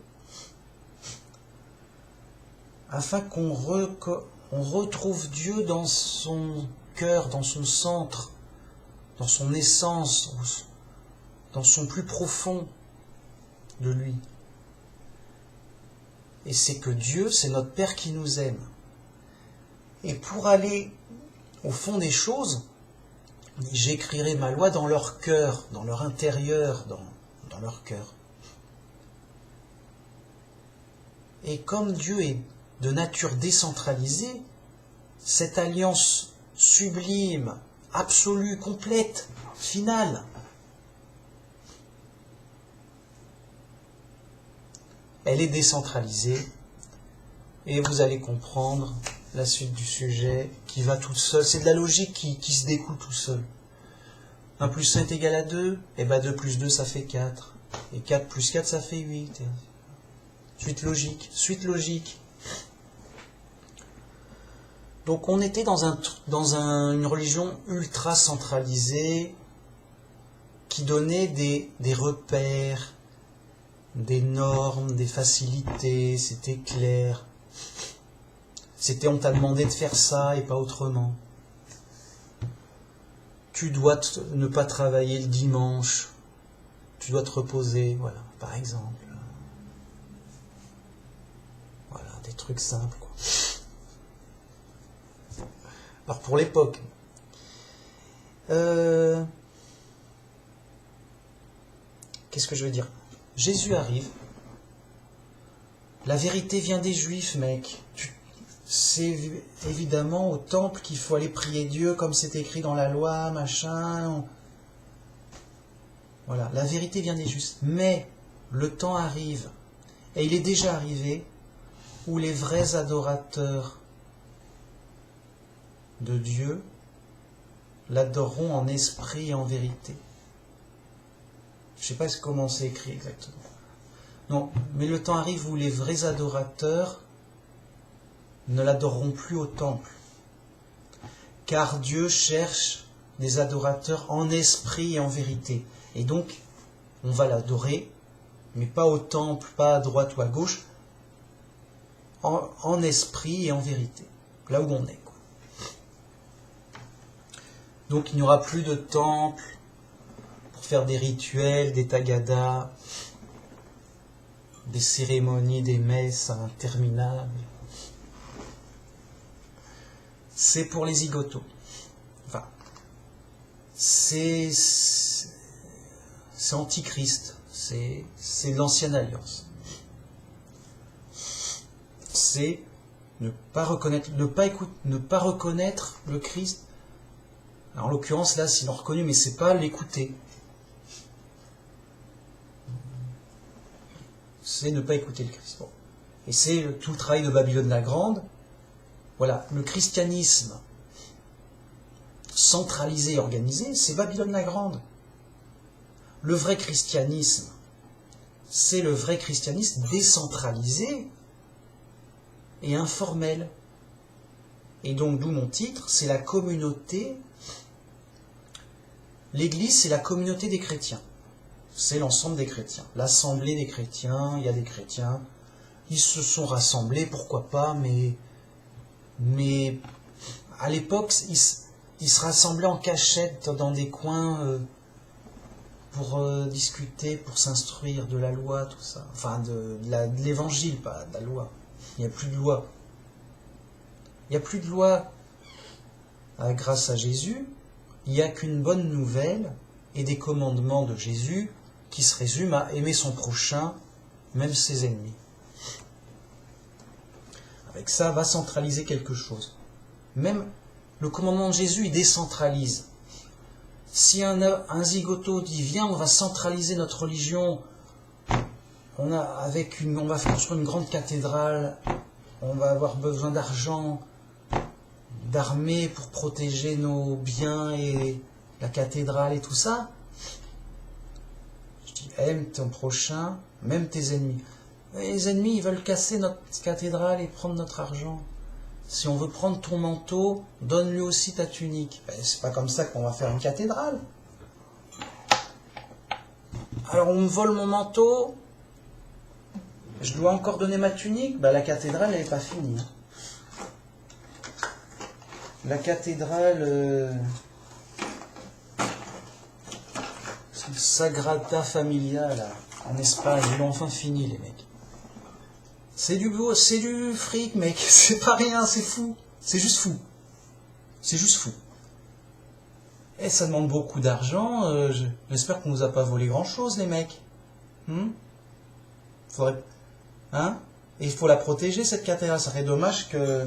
afin qu'on retrouve Dieu dans son cœur, dans son centre, dans son essence, dans son plus profond de lui. Et c'est que Dieu, c'est notre Père qui nous aime. Et pour aller au fond des choses, j'écrirai ma loi dans leur cœur, dans leur intérieur, dans leur cœur. Et comme Dieu est de nature décentralisée, cette alliance sublime, absolue, complète, finale, elle est décentralisée, et vous allez comprendre la suite du sujet qui va tout seul. C'est de la logique qui se découle tout seul. 1 plus 1 est égal à 2, et bien 2 plus 2 ça fait 4. Et 4 plus 4 ça fait 8. Suite logique. Donc on était dans une religion ultra centralisée qui donnait des repères, des normes, des facilités, c'était clair. C'était on t'a demandé de faire ça et pas autrement. Tu dois ne pas travailler le dimanche, tu dois te reposer, voilà, par exemple. Voilà, des trucs simples, quoi. Alors pour l'époque, qu'est-ce que je veux dire? Jésus arrive, la vérité vient des Juifs, mec. C'est évidemment au temple qu'il faut aller prier Dieu comme c'est écrit dans la loi, machin. Voilà, la vérité vient des Juifs. Mais le temps arrive, et il est déjà arrivé, où les vrais adorateurs de Dieu l'adoreront en esprit et en vérité. Je ne sais pas comment c'est écrit exactement. Non, mais le temps arrive où les vrais adorateurs ne l'adoreront plus au temple. Car Dieu cherche des adorateurs en esprit et en vérité. Et donc, on va l'adorer, mais pas au temple, pas à droite ou à gauche, en esprit et en vérité. Là où on est, quoi. Donc, il n'y aura plus de temple pour faire des rituels, des tagadas, des cérémonies, des messes interminables. C'est pour les zigotos. Enfin, c'est antichrist. C'est l'ancienne alliance. C'est ne pas reconnaître le Christ. Alors, en l'occurrence, là, s'ils l'ont reconnu, mais c'est pas l'écouter. C'est ne pas écouter le Christ. Bon. Et c'est tout le travail de Babylone la Grande. Voilà, le christianisme centralisé et organisé, c'est Babylone la Grande. Le vrai christianisme, c'est le vrai christianisme décentralisé et informel. Et donc, d'où mon titre, c'est la communauté. L'Église, c'est la communauté des chrétiens. C'est l'ensemble des chrétiens. L'assemblée des chrétiens, il y a des chrétiens. Ils se sont rassemblés, pourquoi pas, mais à l'époque, ils se rassemblaient en cachette dans des coins pour discuter, pour s'instruire de la loi, tout ça. Enfin, de l'évangile, pas de la loi. Il n'y a plus de loi. Il n'y a plus de loi grâce à Jésus. il n'y a qu'une bonne nouvelle et des commandements de Jésus qui se résument à aimer son prochain, même ses ennemis. Avec ça, va centraliser quelque chose. Même le commandement de Jésus, il décentralise. Si un zigoto dit, viens, on va centraliser notre religion, on va construire une grande cathédrale, on va avoir besoin d'argent, d'armée pour protéger nos biens et la cathédrale et tout ça. Je dis, aime ton prochain, même tes ennemis. Les ennemis, ils veulent casser notre cathédrale et prendre notre argent. Si on veut prendre ton manteau, donne-lui aussi ta tunique. Ben, c'est pas comme ça qu'on va faire une cathédrale. Alors on me vole mon manteau, je dois encore donner ma tunique. Ben, la cathédrale, elle n'est pas finie. La cathédrale Sagrada Familia là, en Espagne, ils l'ont enfin fini, les mecs. C'est du beau, c'est du fric, mec. C'est pas rien, c'est fou. C'est juste fou. C'est juste fou. Et ça demande beaucoup d'argent. J'espère qu'on nous a pas volé grand-chose, les mecs. Faudrait... Hein? Et il faut la protéger, cette cathédrale. Ça serait dommage que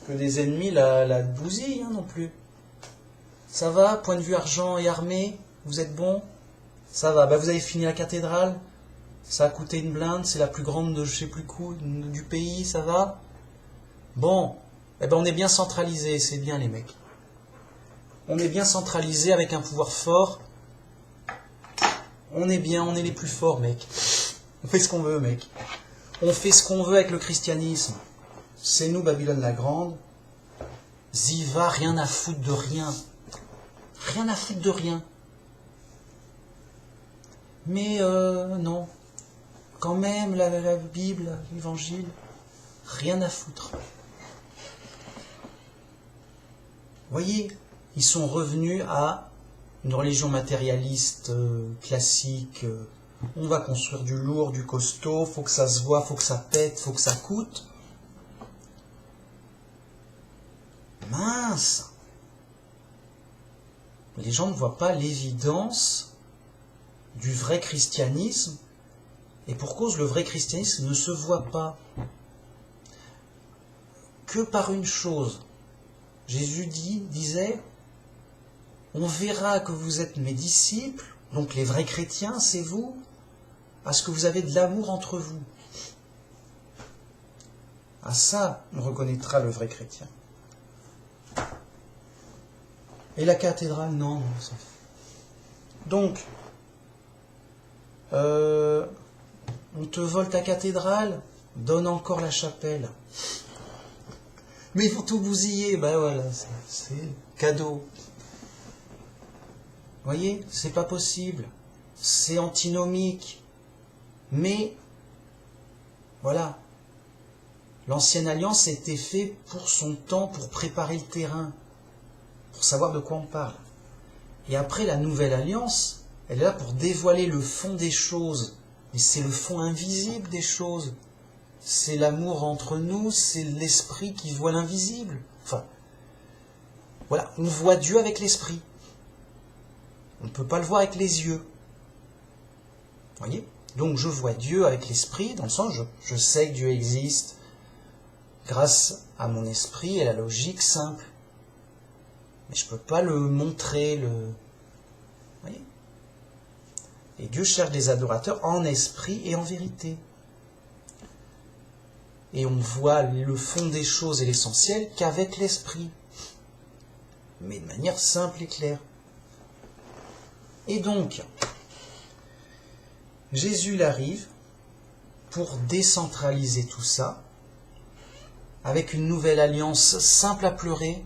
des ennemis la bousillent, hein, non plus. Ça va, point de vue argent et armée? Vous êtes bon? Ça va. Bah, vous avez fini la cathédrale? Ça a coûté une blinde, c'est la plus grande de je sais plus quoi du pays, ça va? Bon, eh ben on est bien centralisé, c'est bien les mecs. On est bien centralisé avec un pouvoir fort. On est bien, on est les plus forts, mec. On fait ce qu'on veut, mec. On fait ce qu'on veut avec le christianisme. C'est nous, Babylone la Grande. Ziva, rien à foutre de rien. Rien à foutre de rien. Mais non. Quand même, la Bible, l'Évangile, rien à foutre. Voyez, ils sont revenus à une religion matérialiste classique. On va construire du lourd, du costaud, faut que ça se voit, faut que ça pète, faut que ça coûte. Mince! Les gens ne voient pas l'évidence du vrai christianisme. Et pour cause, le vrai christianisme ne se voit pas que par une chose. Jésus disait, on verra que vous êtes mes disciples, donc les vrais chrétiens, c'est vous, parce que vous avez de l'amour entre vous. À ça, on reconnaîtra le vrai chrétien. Et la cathédrale, non, on s'en fout. Donc, on te vole ta cathédrale, donne encore la chapelle. Mais il faut tout bousiller, ben voilà, c'est cadeau. Vous voyez, c'est pas possible. C'est antinomique. Mais, voilà. L'Ancienne Alliance était faite pour son temps, pour préparer le terrain, pour savoir de quoi on parle. Et après, la Nouvelle Alliance, elle est là pour dévoiler le fond des choses. Mais c'est le fond invisible des choses. C'est l'amour entre nous, c'est l'esprit qui voit l'invisible. Enfin, voilà, on voit Dieu avec l'esprit. On ne peut pas le voir avec les yeux. Vous voyez? Donc je vois Dieu avec l'esprit, dans le sens, je sais que Dieu existe grâce à mon esprit et la logique simple. Mais je ne peux pas le montrer, Vous voyez? Et Dieu cherche des adorateurs en esprit et en vérité. Et on voit le fond des choses et l'essentiel qu'avec l'esprit. Mais de manière simple et claire. Et donc, Jésus il arrive pour décentraliser tout ça, avec une nouvelle alliance simple à pleurer,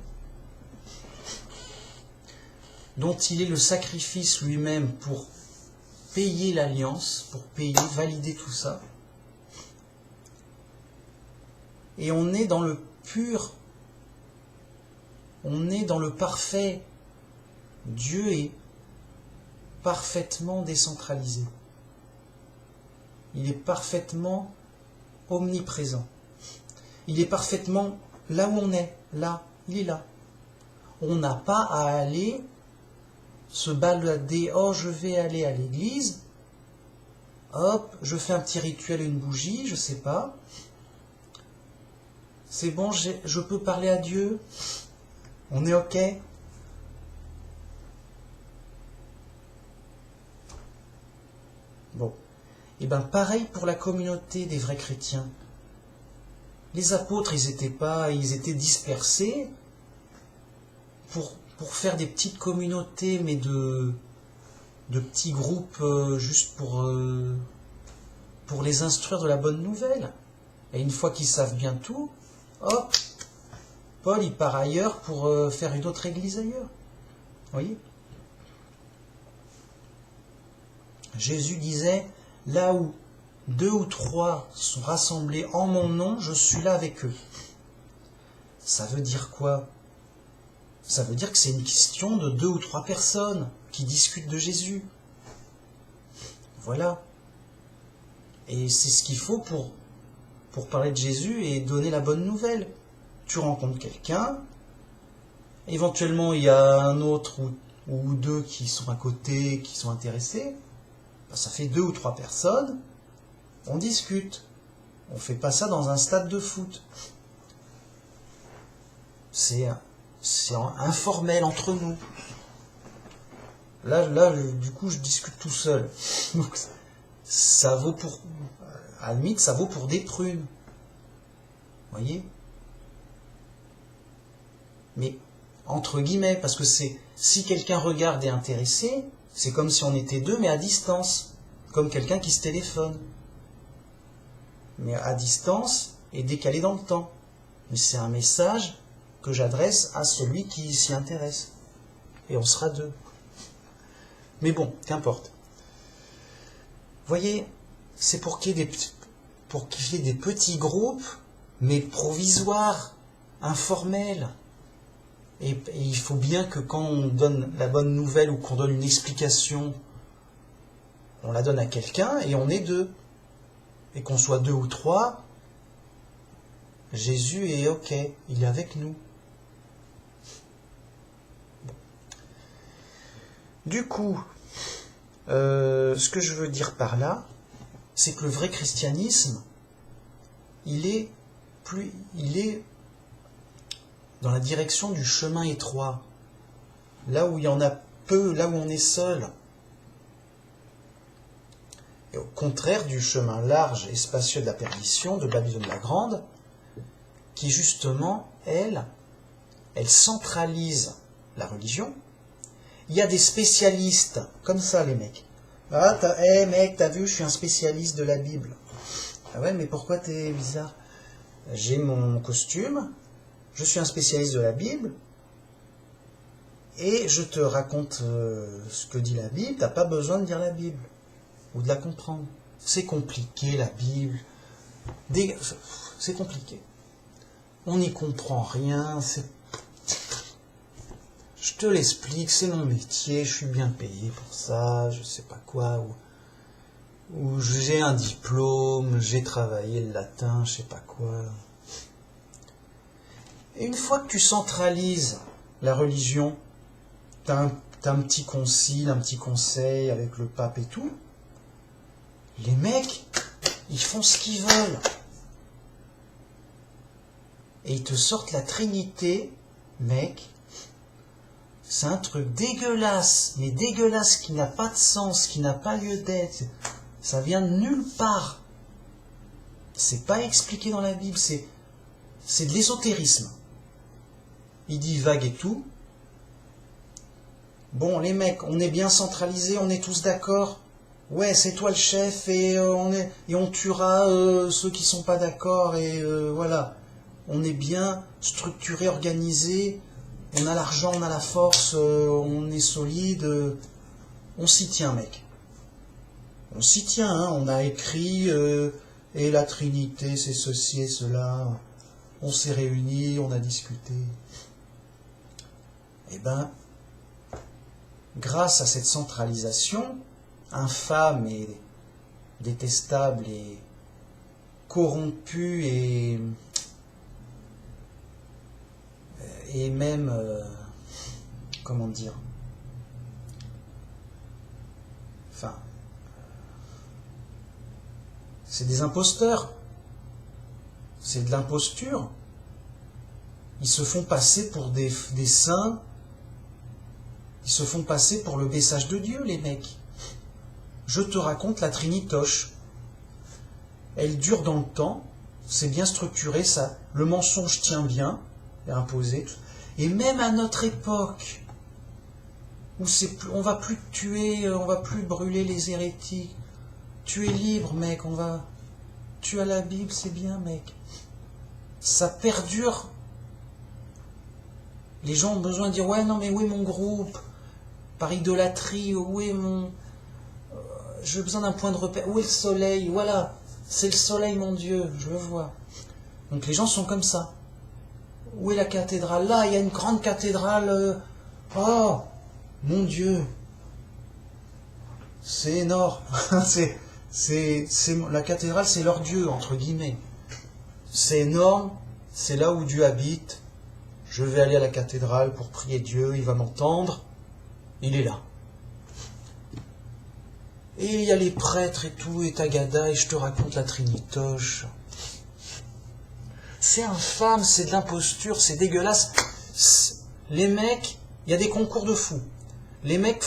dont il est le sacrifice lui-même pour payer l'alliance, pour payer, valider tout ça. Et on est dans le pur, on est dans le parfait. Dieu est parfaitement décentralisé. Il est parfaitement omniprésent. Il est parfaitement là où on est, là, il est là. On n'a pas à aller se balader, oh je vais aller à l'église, hop, je fais un petit rituel, une bougie, je sais pas. C'est bon, je peux parler à Dieu. On est OK? Bon. Et bien pareil pour la communauté des vrais chrétiens. Les apôtres, ils étaient dispersés pour faire des petites communautés, mais de petits groupes juste pour les instruire de la bonne nouvelle. Et une fois qu'ils savent bien tout, hop, Paul il part ailleurs pour faire une autre église ailleurs. Vous voyez? Jésus disait, là où 2 ou 3 sont rassemblés en mon nom, je suis là avec eux. Ça veut dire quoi? Ça veut dire que c'est une question de 2 ou 3 personnes qui discutent de Jésus. Voilà. Et c'est ce qu'il faut pour parler de Jésus et donner la bonne nouvelle. Tu rencontres quelqu'un, éventuellement il y a un autre ou 2 qui sont à côté, qui sont intéressés, ben ça fait 2 ou 3 personnes, on discute. On ne fait pas ça dans un stade de foot. C'est informel entre nous. Là, du coup, je discute tout seul. Donc, ça vaut pour... À la limite, ça vaut pour des prunes. Vous voyez? Mais, entre guillemets, parce que si quelqu'un regarde et est intéressé, c'est comme si on était 2, mais à distance. Comme quelqu'un qui se téléphone. Mais à distance et décalé dans le temps. Mais c'est un message que j'adresse à celui qui s'y intéresse. Et on sera 2. Mais bon, qu'importe. Vous voyez, c'est pour qu'il y ait des petits groupes, mais provisoires, informels. Et il faut bien que quand on donne la bonne nouvelle ou qu'on donne une explication, on la donne à quelqu'un et on est 2. Et qu'on soit 2 ou 3, Jésus est OK, il est avec nous. Bon. Du coup, ce que je veux dire par là, c'est que le vrai christianisme, il est dans la direction du chemin étroit, là où il y en a peu, là où on est seul. Et au contraire du chemin large et spacieux de la perdition, de Babylone la Grande, qui justement, elle centralise la religion. Il y a des spécialistes, comme ça les mecs. Ah, mec, t'as vu, je suis un spécialiste de la Bible. Ah ouais, mais pourquoi t'es bizarre? J'ai mon costume, je suis un spécialiste de la Bible, et je te raconte ce que dit la Bible, t'as pas besoin de lire la Bible. Ou de la comprendre. C'est compliqué, la Bible. C'est compliqué. On n'y comprend rien. Je te l'explique, c'est mon métier, je suis bien payé pour ça, je sais pas quoi. Ou j'ai un diplôme, j'ai travaillé le latin, je sais pas quoi. Et une fois que tu centralises la religion, t'as un petit concile, un petit conseil avec le pape et tout, les mecs, ils font ce qu'ils veulent. Et ils te sortent la Trinité, mec. C'est un truc dégueulasse, mais dégueulasse, qui n'a pas de sens, qui n'a pas lieu d'être. Ça vient de nulle part. C'est pas expliqué dans la Bible, c'est de l'ésotérisme. Il dit vague et tout. Bon, les mecs, on est bien centralisés, on est tous d'accord. Ouais, c'est toi le chef et on tuera ceux qui sont pas d'accord et voilà. On est bien structuré, organisé, on a l'argent, on a la force, on est solide, on s'y tient, mec. On s'y tient, hein, on a écrit et la Trinité, c'est ceci et cela. On s'est réunis, on a discuté. Eh ben, grâce à cette centralisation infâme et détestable et corrompue et même comment dire, enfin, c'est des imposteurs, c'est de l'imposture. Ils se font passer pour des saints, ils se font passer pour le message de Dieu, les mecs. Je te raconte la trinitoche. Elle dure dans le temps, c'est bien structuré, ça. Le mensonge tient bien, est imposé. Et même à notre époque, où on va plus te tuer, on va plus brûler les hérétiques. Tu es libre, mec, tu as la Bible, c'est bien, mec. Ça perdure. Les gens ont besoin de dire, ouais, non, mais où est mon groupe? Par idolâtrie, où est mon... J'ai besoin d'un point de repère. Où est le soleil? Voilà, c'est le soleil, mon Dieu, je le vois. Donc les gens sont comme ça. Où est la cathédrale? Là, il y a une grande cathédrale. Oh, mon Dieu. C'est énorme. La cathédrale, c'est leur Dieu, entre guillemets. C'est énorme, c'est là où Dieu habite. Je vais aller à la cathédrale pour prier Dieu, il va m'entendre. Il est là. Et il y a les prêtres et tout, et Tagada, et je te raconte la trinitoche. C'est infâme, c'est de l'imposture, c'est dégueulasse. Les mecs, il y a des concours de fous. Les mecs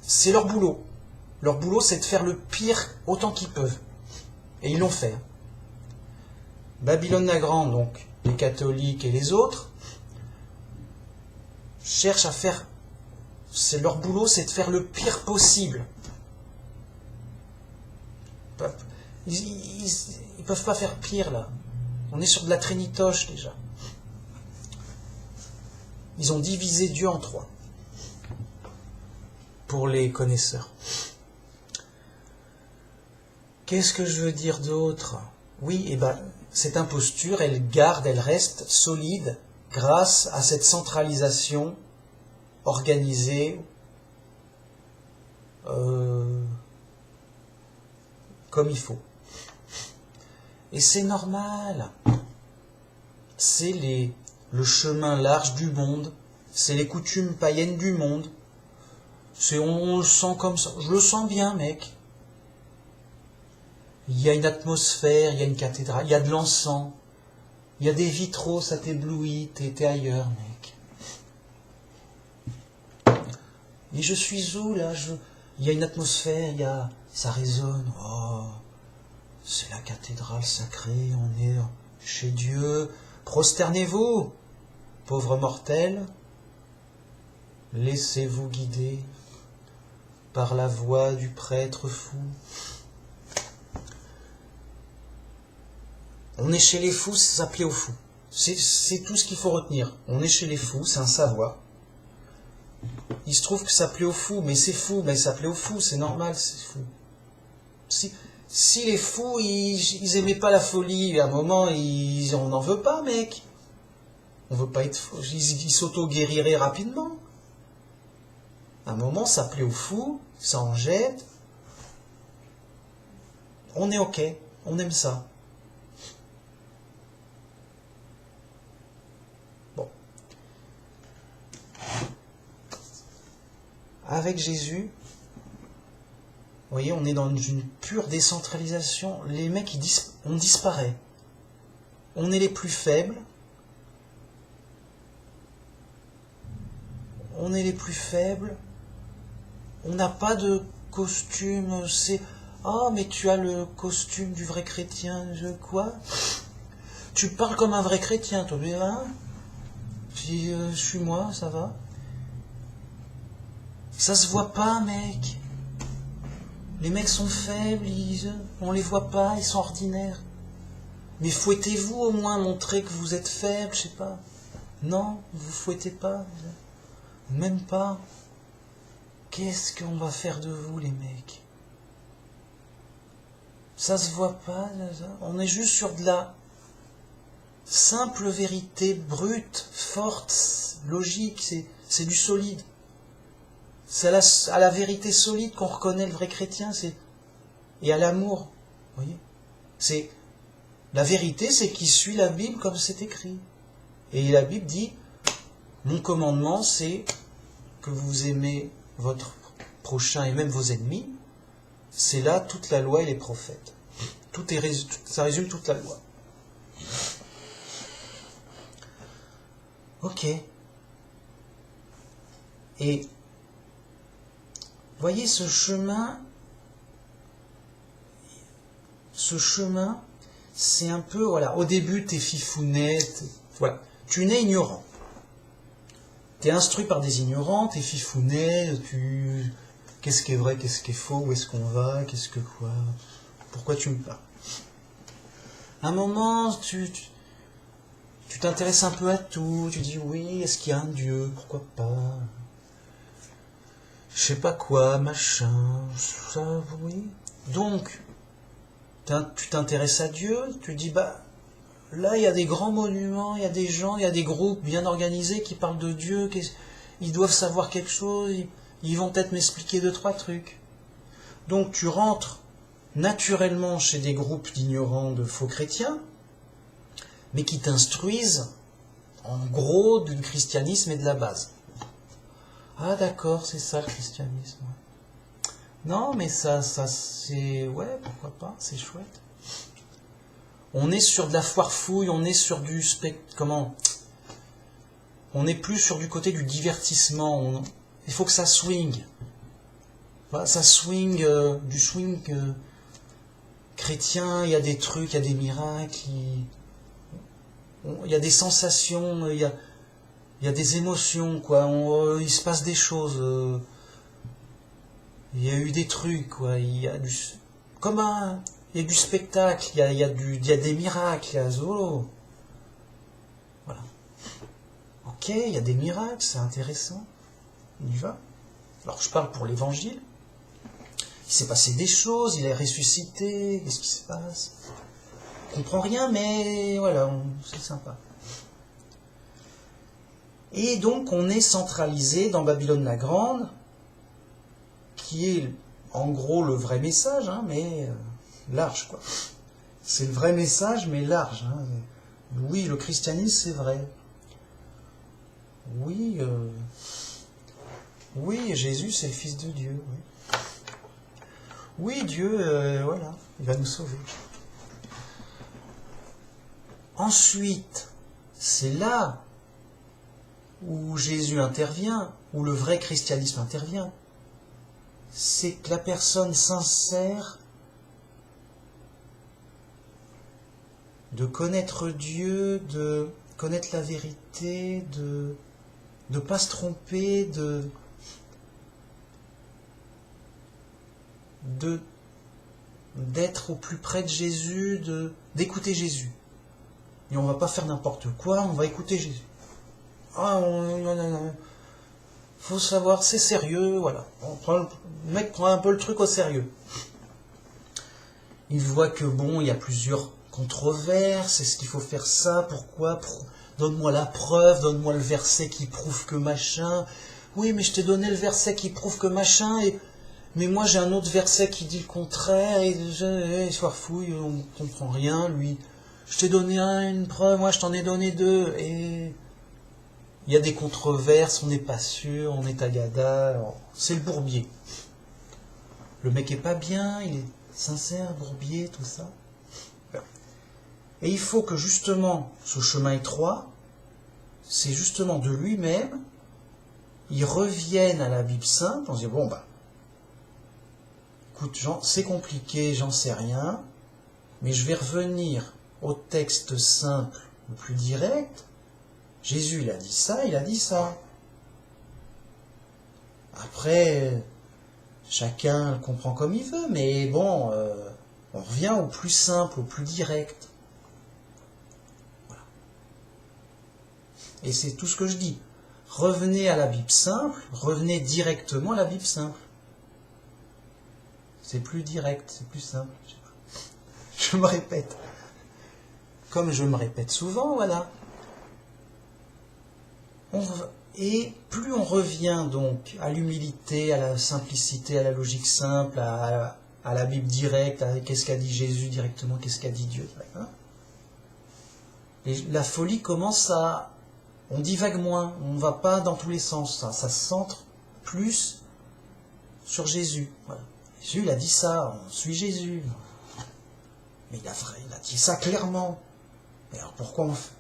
c'est leur boulot. Leur boulot, c'est de faire le pire autant qu'ils peuvent. Et ils l'ont fait. Babylone la Grande, donc, les catholiques et les autres, cherchent à faire... Leur boulot, c'est de faire le pire possible. Ils peuvent pas faire pire, là. On est sur de la trinitoche, déjà. Ils ont divisé Dieu en 3. Pour les connaisseurs. Qu'est-ce que je veux dire d'autre? Oui, cette imposture, elle reste solide grâce à cette centralisation organisée comme il faut. Et c'est normal. C'est le chemin large du monde, c'est les coutumes païennes du monde. On le sent comme ça. Je le sens bien, mec. Il y a une atmosphère, il y a une cathédrale, il y a de l'encens, il y a des vitraux, ça t'éblouit, t'es ailleurs, mec. Et je suis où, là? Il y a une atmosphère, ça résonne. Oh, c'est la cathédrale sacrée, on est chez Dieu. Prosternez-vous, pauvres mortels. Laissez-vous guider par la voix du prêtre fou. On est chez les fous, c'est s'appeler aux fous. C'est tout ce qu'il faut retenir. On est chez les fous, c'est un savoir. Il se trouve que s'appeler aux fous, mais c'est fou, mais s'appeler aux fous, c'est normal, c'est fou. Si les fous, ils aimaient pas la folie, à un moment, on n'en veut pas, mec. On veut pas être fou. Ils s'auto-guériraient rapidement. À un moment, s'appeler aux fous, ça en jette. On est ok, on aime ça. Avec Jésus, vous voyez, on est dans une pure décentralisation. Les mecs, on disparaît. On est les plus faibles. On est les plus faibles. On n'a pas de costume. Ah, mais tu as le costume du vrai chrétien. Quoi? Tu parles comme un vrai chrétien, toi. Hein? Puis, je suis moi, ça va? Ça se voit pas, mec. Les mecs sont faibles, on les voit pas, ils sont ordinaires. Mais fouettez-vous au moins, montrez que vous êtes faible, je sais pas. Non, vous fouettez pas. Même pas. Qu'est-ce qu'on va faire de vous, les mecs? Ça se voit pas. On est juste sur de la simple vérité brute, forte, logique. C'est du solide. C'est à la vérité solide qu'on reconnaît le vrai chrétien, et à l'amour. Vous voyez, la vérité, c'est qu'il suit la Bible comme c'est écrit. Et la Bible dit, mon commandement, c'est que vous aimez votre prochain et même vos ennemis, c'est là toute la loi et les prophètes. Ça résume toute la loi. Ok. Et voyez ce chemin, c'est un peu, voilà, au début t'es fifounet, voilà, tu nais ignorant. T'es instruit par des ignorants, t'es fifounet, qu'est-ce qui est vrai, qu'est-ce qui est faux, où est-ce qu'on va, qu'est-ce que quoi, pourquoi tu me parles. À un moment, tu t'intéresses un peu à tout, tu dis oui, est-ce qu'il y a un Dieu, pourquoi pas, je sais pas quoi, machin, ça, oui. Donc, tu t'intéresses à Dieu, tu dis bah, là il y a des grands monuments, il y a des gens, il y a des groupes bien organisés qui parlent de Dieu, ils doivent savoir quelque chose, ils vont peut-être m'expliquer 2-3 trucs. Donc tu rentres naturellement chez des groupes d'ignorants, de faux chrétiens, mais qui t'instruisent en gros du christianisme et de la base. Ah d'accord, c'est ça le christianisme. Non mais ça c'est... ouais, pourquoi pas, c'est chouette. On est sur de la foire fouille, on est sur du on n'est plus sur du côté du divertissement. Il faut que ça swing. Voilà, ça swing, du swing chrétien, il y a des trucs, il y a des miracles, il y a des sensations, il y a des émotions, quoi. Il se passe des choses. Il y a eu des trucs, quoi. Il y a du spectacle, il y a des miracles, voilà. Ok, il y a des miracles, c'est intéressant. On y va. Alors je parle pour l'évangile. Il s'est passé des choses, il est ressuscité, qu'est-ce qui se passe? On comprend rien, mais voilà, c'est sympa. Et donc on est centralisé dans Babylone la Grande, qui est en gros le vrai message, hein, mais large, quoi. C'est le vrai message, mais large. Hein. Oui, le christianisme, c'est vrai. Oui, Jésus, c'est le Fils de Dieu. Oui, Dieu, voilà, il va nous sauver. Ensuite, c'est là où Jésus intervient, où le vrai christianisme intervient. C'est que la personne sincère de connaître Dieu, de connaître la vérité, de ne pas se tromper, d'être au plus près de Jésus, d'écouter Jésus. Et on ne va pas faire n'importe quoi, on va écouter Jésus. Ah, faut savoir, c'est sérieux, voilà. Le mec prend un peu le truc au sérieux. Il voit que bon, il y a plusieurs controverses, est-ce qu'il faut faire ça, pourquoi, donne-moi la preuve, donne-moi le verset qui prouve que machin. Oui, mais je t'ai donné le verset qui prouve que machin, mais moi j'ai un autre verset qui dit le contraire, et soir fouille, on ne comprend rien, lui. Je t'ai donné une preuve, moi je t'en ai donné 2, et il y a des controverses, on n'est pas sûr, on est à gada, c'est le bourbier. Le mec est pas bien, il est sincère, bourbier, tout ça. Et il faut que justement, ce chemin étroit, c'est justement de lui-même, il revienne à la Bible simple, on se dit, bon bah, écoute, c'est compliqué, j'en sais rien, mais je vais revenir au texte simple, le plus direct. Jésus, il a dit ça, il a dit ça. Après, chacun comprend comme il veut, mais bon, on revient au plus simple, au plus direct. Voilà. Et c'est tout ce que je dis. Revenez à la Bible simple, revenez directement à la Bible simple. C'est plus direct, c'est plus simple. Je me répète. Comme je me répète souvent, voilà. Et plus on revient donc à l'humilité, à la simplicité, à la logique simple, à la Bible directe, à qu'est-ce qu'a dit Jésus directement, qu'est-ce qu'a dit Dieu. Hein, et la folie commence à... On divague moins, on ne va pas dans tous les sens, ça se centre plus sur Jésus. Voilà. Jésus, il a dit ça, on suit Jésus. Mais il a dit ça clairement. Mais alors pourquoi on fait?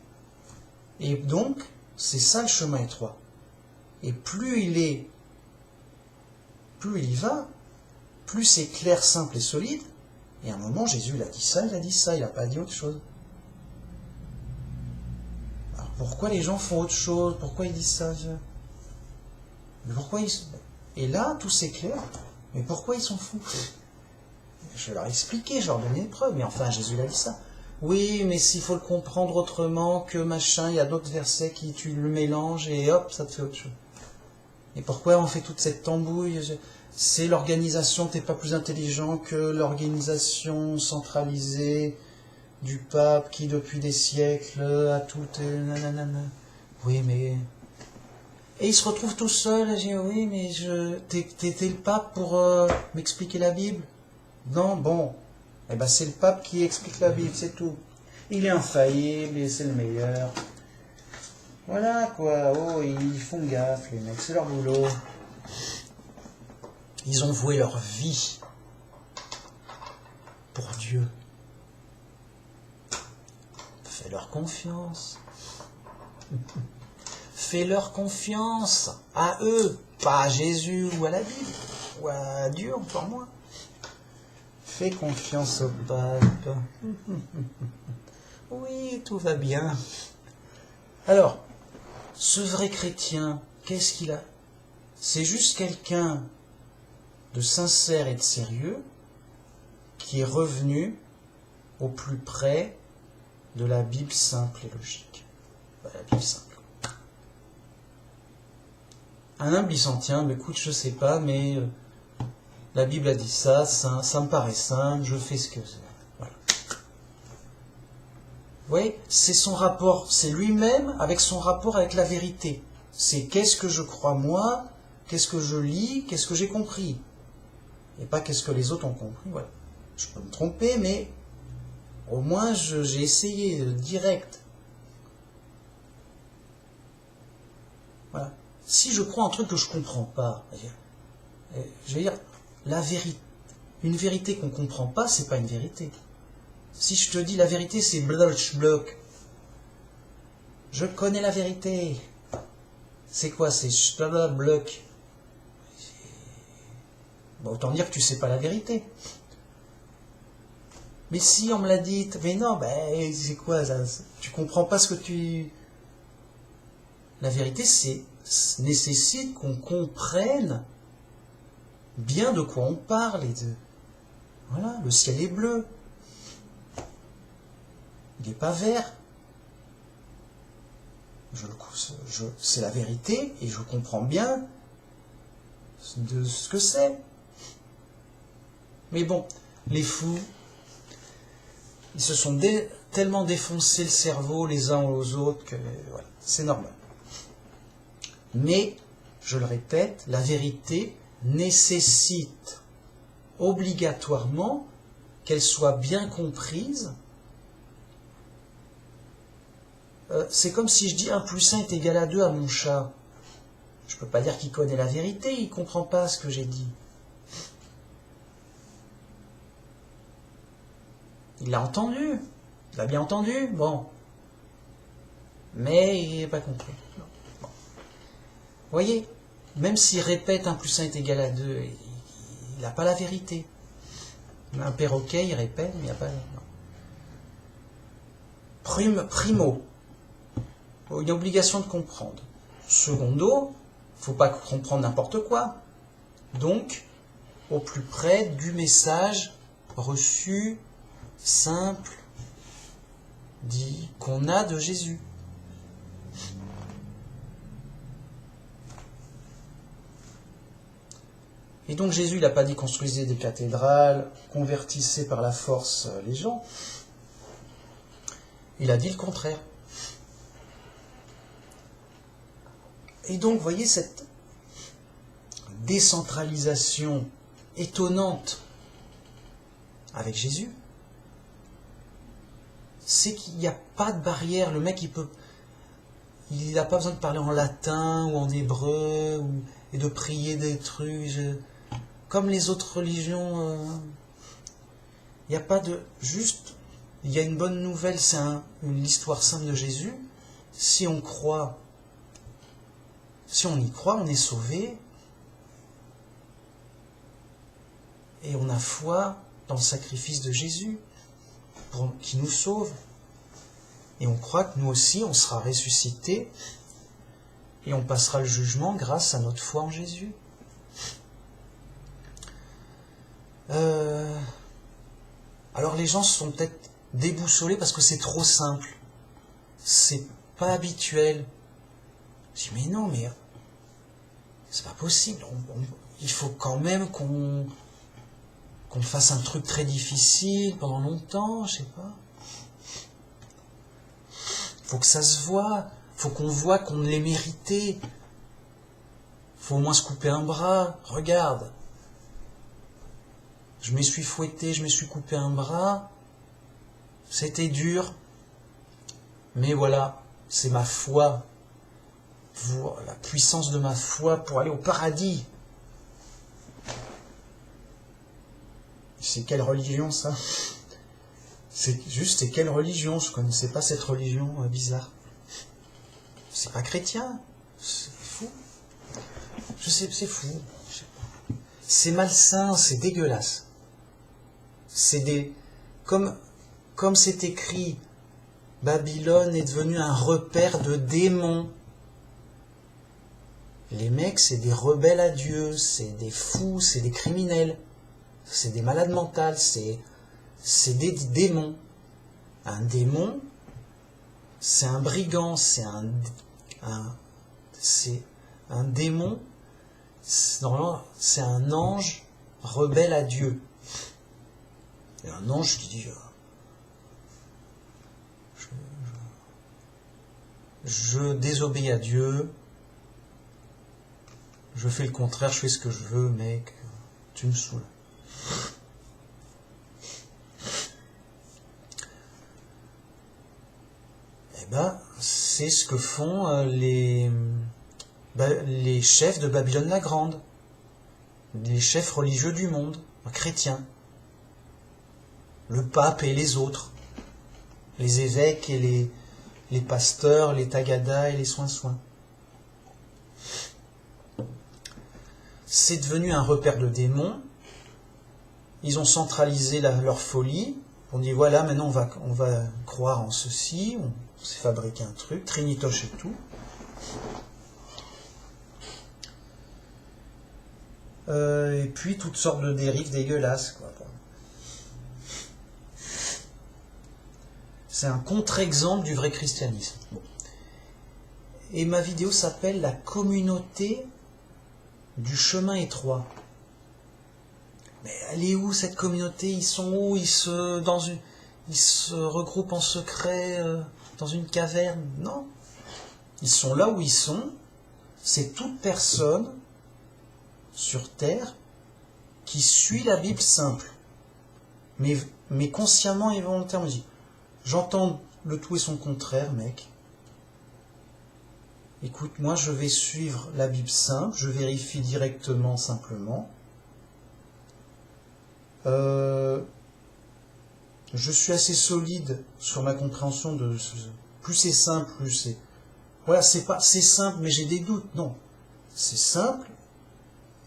Et donc, c'est ça le chemin étroit. Et plus il y va, plus c'est clair, simple et solide. Et à un moment, Jésus, il a dit ça, il n'a pas dit autre chose. Alors pourquoi les gens font autre chose? Pourquoi ils disent ça? Mais pourquoi ils... Et là, tout s'éclaire. Mais pourquoi ils s'en foutent? Je vais leur expliquer, je leur donner une preuve. Mais enfin, Jésus, il a dit ça. Oui, mais s'il faut le comprendre autrement que machin, il y a d'autres versets qui tu le mélanges et hop, ça te fait autre chose. Et pourquoi on fait toute cette tambouille? C'est l'organisation, t'es pas plus intelligent que l'organisation centralisée du pape qui, depuis des siècles, a tout... nanana. Oui, mais... Et il se retrouve tout seul, et dit, oui, mais t'es le pape pour m'expliquer la Bible? Non, bon, eh ben c'est le pape qui explique la Bible, c'est tout. Il est infaillible et c'est le meilleur. Voilà quoi, oh, ils font gaffe les mecs, c'est leur boulot. Ils ont voué leur vie pour Dieu. Fais-leur confiance. Fais-leur confiance à eux, pas à Jésus ou à la Bible, ou à Dieu encore moins. Fais confiance au pape. Oui, tout va bien. Alors, ce vrai chrétien, qu'est-ce qu'il a? C'est juste quelqu'un de sincère et de sérieux qui est revenu au plus près de la Bible simple et logique. La Bible simple. Un humble, il s'en tient, mais écoute, je sais pas, mais la Bible a dit ça, ça me paraît simple, je fais ce que c'est. Voilà. Vous voyez, c'est son rapport, c'est lui-même avec son rapport avec la vérité. C'est qu'est-ce que je crois moi, qu'est-ce que je lis, qu'est-ce que j'ai compris. Et pas qu'est-ce que les autres ont compris. Voilà. Je peux me tromper, mais au moins j'ai essayé direct. Voilà. Si je crois un truc que je ne comprends pas, je veux dire, la vérité, une vérité qu'on ne comprend pas, c'est pas une vérité. Si je te dis la vérité, c'est bloc. Je connais la vérité. C'est quoi? C'est bloc. Bon, autant dire que tu sais pas la vérité. Mais si on me l'a dit, mais non, ben c'est quoi ça? Tu comprends pas ce que tu... La vérité, nécessite qu'on comprenne bien de quoi on parle. Voilà, le ciel est bleu. Il n'est pas vert. C'est la vérité et je comprends bien de ce que c'est. Mais bon, les fous, ils se sont tellement défoncé le cerveau les uns aux autres que voilà, c'est normal. Mais, je le répète, la vérité nécessite obligatoirement qu'elle soit bien comprise. C'est comme si je dis 1 + 1 est égal à 2 à mon chat. Je ne peux pas dire qu'il connaît la vérité, il ne comprend pas ce que j'ai dit. Il l'a entendu, il l'a bien entendu, bon. Mais il n'a pas compris. Bon. Vous voyez, même s'il répète 1 + 1 est égal à 2, il n'a pas la vérité. Un perroquet, il répète, mais il n'y a pas... Non. Primo, une obligation de comprendre. Secondo, il ne faut pas comprendre n'importe quoi. Donc, au plus près du message reçu, simple, dit qu'on a de Jésus. Et donc Jésus, il n'a pas dit construisez des cathédrales, convertissez par la force les gens. Il a dit le contraire. Et donc, vous voyez cette décentralisation étonnante avec Jésus, c'est qu'il n'y a pas de barrière. Le mec, il n'a pas besoin de parler en latin ou en hébreu, et de prier des trucs. Comme les autres religions, il n'y a pas de... Juste, il y a une bonne nouvelle, c'est l'histoire simple de Jésus. Si on croit, si on y croit, on est sauvé. Et on a foi dans le sacrifice de Jésus qui nous sauve. Et on croit que nous aussi, on sera ressuscités et on passera le jugement grâce à notre foi en Jésus. Alors les gens sont peut-être déboussolés parce que c'est trop simple. C'est pas habituel. Je dis mais non, mais c'est pas possible. Il faut quand même qu'on fasse un truc très difficile pendant longtemps, je sais pas. Faut que ça se voit. Faut qu'on voit qu'on l'ait mérité. Faut au moins se couper un bras. Regarde. Je me suis fouetté, je me suis coupé un bras. C'était dur. Mais voilà, c'est ma foi. La puissance de ma foi pour aller au paradis. C'est quelle religion ça? C'est quelle religion? Je ne connaissais pas cette religion bizarre. C'est pas chrétien. C'est fou. Je sais, c'est fou. C'est malsain, c'est dégueulasse. Comme c'est écrit, Babylone est devenue un repère de démons. Les mecs, c'est des rebelles à Dieu, c'est des fous, c'est des criminels, c'est des malades mentales, c'est des démons. Un démon, c'est un brigand, c'est un démon, normalement, c'est un ange rebelle à Dieu. Et un ange qui dit je désobéis à Dieu, je fais le contraire, je fais ce que je veux, mec, tu me saoules. Eh ben, c'est ce que font les chefs de Babylone la Grande, les chefs religieux du monde, chrétiens, le pape et les autres, les évêques et les pasteurs, les tagadas et les soins-soins. C'est devenu un repère de démons. Ils ont centralisé leur folie. On dit voilà, maintenant on va croire en ceci, on s'est fabriqué un truc, trinitoche et tout. Et puis toutes sortes de dérives dégueulasses, quoi. C'est un contre-exemple du vrai christianisme. Bon. Et ma vidéo s'appelle La communauté du chemin étroit. Mais elle est où cette communauté? Ils sont où? Ils se regroupent en secret dans une caverne? Non. Ils sont là où ils sont. C'est toute personne sur terre qui suit la Bible simple. Mais consciemment et volontairement. J'entends le tout et son contraire, mec. Écoute, moi je vais suivre la Bible simple, je vérifie directement, simplement. Je suis assez solide sur ma compréhension de... Plus c'est simple, plus c'est... Voilà, c'est simple, mais j'ai des doutes. Non, c'est simple,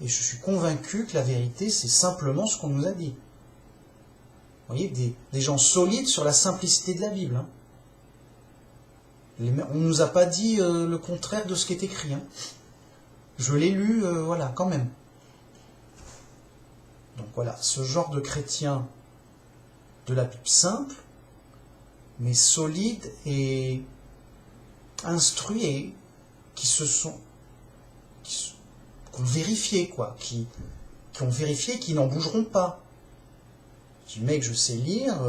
et je suis convaincu que la vérité, c'est simplement ce qu'on nous a dit. Vous voyez, des gens solides sur la simplicité de la Bible. Hein. On ne nous a pas dit le contraire de ce qui est écrit. Hein. Je l'ai lu, voilà, quand même. Donc voilà, ce genre de chrétiens de la Bible simple, mais solide et instruits et qui ont vérifié, quoi, qui ont vérifié, qui n'en bougeront pas. Je dis, mec, je sais lire,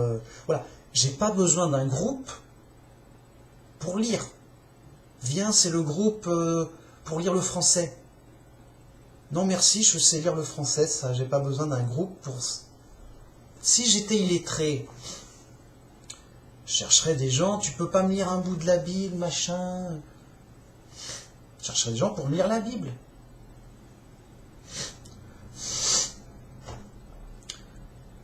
voilà, j'ai pas besoin d'un groupe pour lire. Viens, c'est le groupe pour lire le français. Non, merci, je sais lire le français, ça, j'ai pas besoin d'un groupe pour... Si j'étais illettré, je chercherais des gens, tu peux pas me lire un bout de la Bible, machin. Je chercherais des gens pour me lire la Bible.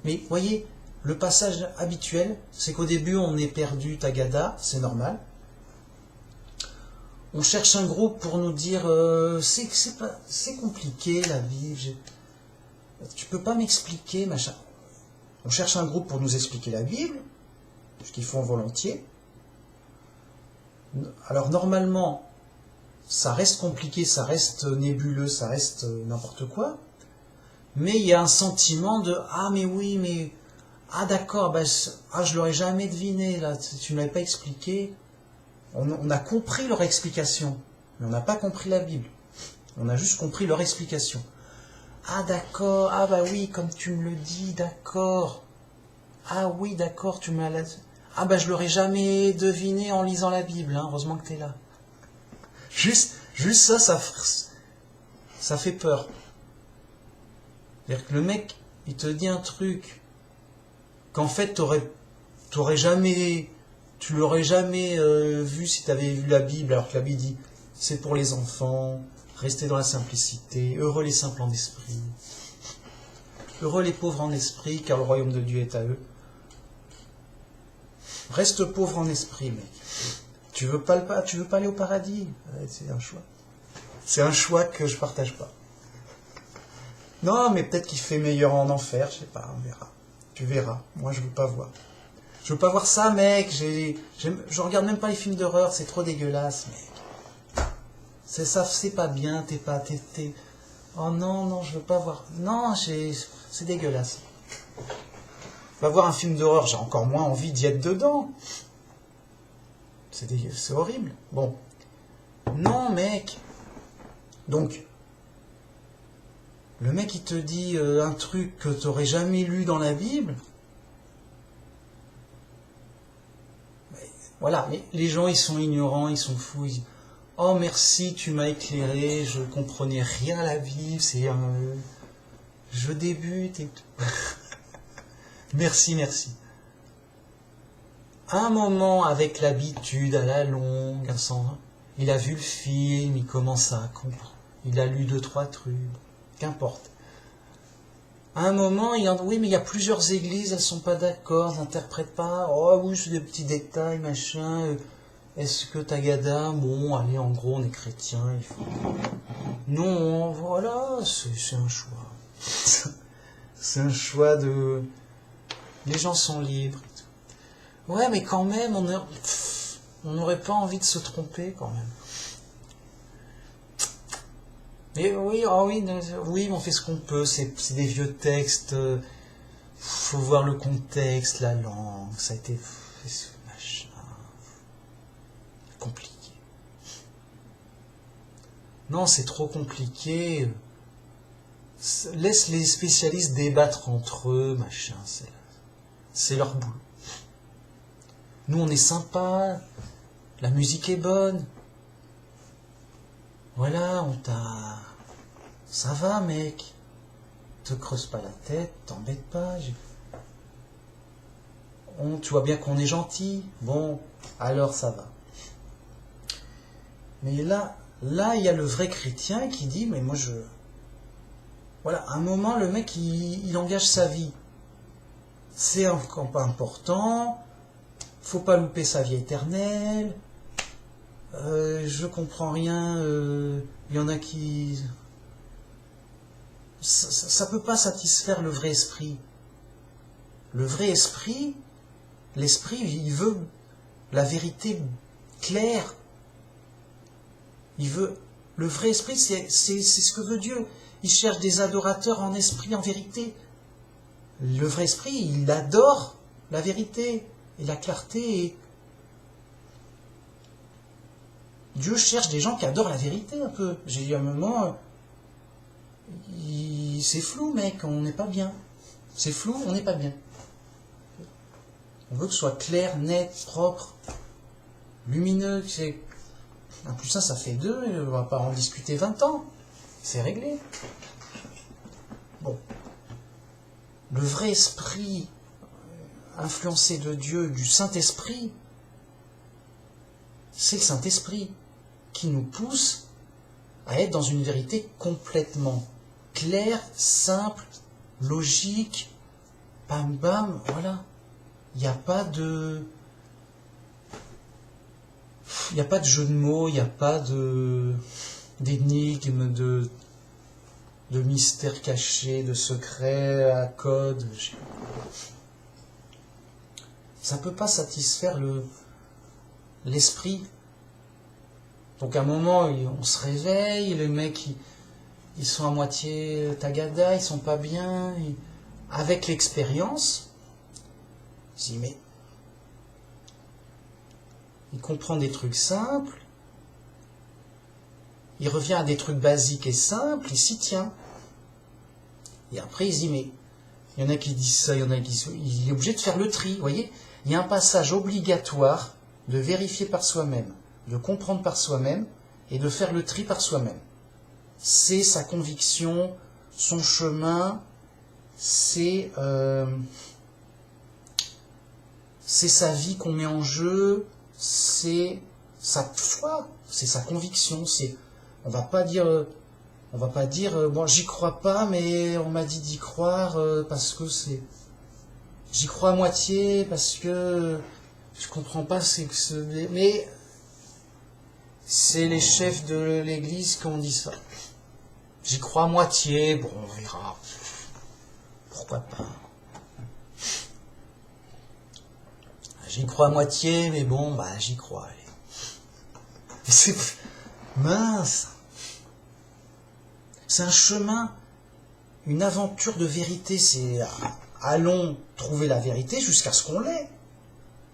Mais voyez, le passage habituel, c'est qu'au début on est perdu tagada, c'est normal. On cherche un groupe pour nous dire c'est compliqué la vie, tu peux pas m'expliquer, machin. On cherche un groupe pour nous expliquer la Bible, ce qu'ils font volontiers. Alors normalement, ça reste compliqué, ça reste nébuleux, ça reste n'importe quoi. Mais il y a un sentiment de « Ah mais oui, mais... Ah d'accord, je l'aurais jamais deviné, là, tu ne m'avais pas expliqué. » On a compris leur explication, mais on n'a pas compris la Bible. On a juste compris leur explication. Ah d'accord, ah bah oui, comme tu me le dis, d'accord. Ah oui, d'accord, tu m'as... Ah bah je l'aurais jamais deviné en lisant la Bible, hein, heureusement que tu es là. Juste ça fait peur. C'est-à-dire que le mec, il te dit un truc qu'en fait tu l'aurais jamais vu si tu avais vu la Bible, alors que la Bible dit c'est pour les enfants, restez dans la simplicité, heureux les simples en esprit, heureux les pauvres en esprit, car le royaume de Dieu est à eux. Reste pauvre en esprit, mec. Tu veux pas aller au paradis? C'est un choix. C'est un choix que je partage pas. Non, mais peut-être qu'il fait meilleur en enfer, je sais pas, on verra. Tu verras. Moi, je veux pas voir. Je veux pas voir ça, mec. Je regarde même pas les films d'horreur, c'est trop dégueulasse, mec. C'est pas bien, Oh non, je veux pas voir. Non, c'est dégueulasse. Va voir un film d'horreur, j'ai encore moins envie d'y être dedans. C'est horrible. Bon. Non, mec. Donc, le mec, il te dit un truc que tu n'aurais jamais lu dans la Bible. Mais, voilà, les gens, ils sont ignorants, ils sont fous. Ils disent, oh, merci, tu m'as éclairé, je comprenais rien à la Bible, je débute et tout. Merci. À un moment, avec l'habitude, à la longue, il a vu le film, il commence à comprendre. Il a lu 2-3 trucs, qu'importe. À un moment, oui, mais il y a plusieurs églises, elles sont pas d'accord, elles n'interprètent pas. Oh oui, c'est des petits détails, machin. Est-ce que Tagada, bon, allez, en gros, on est chrétien, il faut... Non, voilà, c'est un choix. C'est un choix de... Les gens sont libres. Ouais, mais quand même, on n'aurait pas envie de se tromper, quand même. Mais oui, oui, on fait ce qu'on peut, c'est des vieux textes, faut voir le contexte, la langue, ça a été... machin... compliqué. Non, c'est trop compliqué. Laisse les spécialistes débattre entre eux, machin, c'est leur boulot. Nous, on est sympa, la musique est bonne. Voilà, ça va, mec. Te creuse pas la tête, t'embête pas. Tu vois bien qu'on est gentil. Bon, alors ça va. Mais là, il y a le vrai chrétien qui dit, mais moi Voilà, à un moment, le mec, il engage sa vie. C'est important. Faut pas louper sa vie éternelle. Je comprends rien. Il y en a qui... Ça peut pas satisfaire le vrai esprit. Le vrai esprit, l'esprit, il veut la vérité claire. Il veut... Le vrai esprit, c'est ce que veut Dieu. Il cherche des adorateurs en esprit, en vérité. Le vrai esprit, il adore la vérité et la clarté. Et Dieu cherche des gens qui adorent la vérité un peu. J'ai eu un moment, c'est flou, mec, on n'est pas bien. C'est flou, on n'est pas bien. On veut que ce soit clair, net, propre, lumineux. En plus, ça fait 2, on ne va pas en discuter 20 ans. C'est réglé. Bon. Le vrai esprit influencé de Dieu, du Saint-Esprit, c'est le Saint-Esprit qui nous pousse à être dans une vérité complètement claire, simple, logique, bam bam, voilà. Il n'y a pas de... Il n'y a pas de jeu de mots, il n'y a pas d'énigmes, de mystères cachés, de secrets à code. Ça ne peut pas satisfaire l'esprit. Donc à un moment, on se réveille, les mecs, ils sont à moitié tagada, ils sont pas bien. Avec l'expérience, je dis, mais il comprend des trucs simples, il revient à des trucs basiques et simples, il s'y tient. Et après, il se dit, mais il y en a qui disent ça, il y en a qui disent ça. Il est obligé de faire le tri, vous voyez. Il y a un passage obligatoire de vérifier par soi-même, de comprendre par soi-même et de faire le tri par soi-même. C'est sa conviction, son chemin, c'est sa vie qu'on met en jeu, c'est sa foi, c'est sa conviction. On va pas dire bon, j'y crois pas, mais on m'a dit d'y croire parce que j'y crois à moitié parce que je comprends pas mais c'est les chefs de l'église qui ont dit ça. J'y crois à moitié, bon, on verra. Pourquoi pas. J'y crois à moitié, mais bon, bah j'y crois. C'est mince. C'est un chemin, une aventure de vérité. C'est allons trouver la vérité jusqu'à ce qu'on l'ait.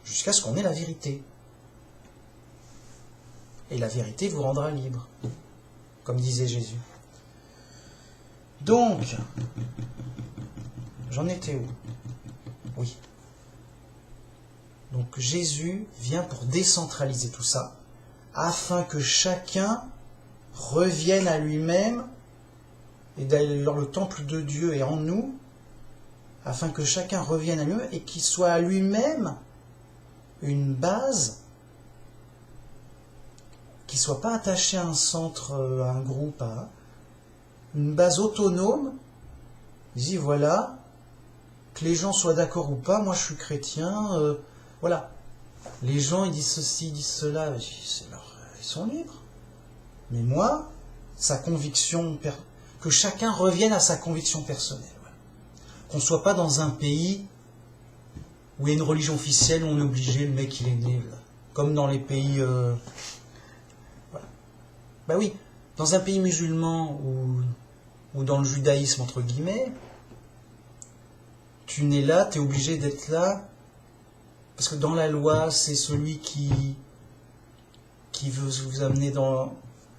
Jusqu'à ce qu'on ait la vérité. Et la vérité vous rendra libre. Comme disait Jésus. Donc, j'en étais où? Oui. Donc Jésus vient pour décentraliser tout ça, afin que chacun revienne à lui-même, et d'ailleurs le temple de Dieu est en nous, afin que chacun revienne à lui-même et qu'il soit à lui-même une base, qui ne soit pas attaché à un centre, à un groupe, une base autonome. Il dit voilà, que les gens soient d'accord ou pas, moi je suis chrétien, voilà. Les gens ils disent ceci, ils disent cela, ils sont libres. Mais moi, sa conviction, que chacun revienne à sa conviction personnelle. Voilà. Qu'on ne soit pas dans un pays où il y a une religion officielle, où on est obligé, le mec il est né, là. Comme dans les pays... voilà. Ben oui, dans un pays musulman ou dans le judaïsme, entre guillemets, tu nais là, tu es obligé d'être là, parce que dans la loi, c'est celui qui veut vous amener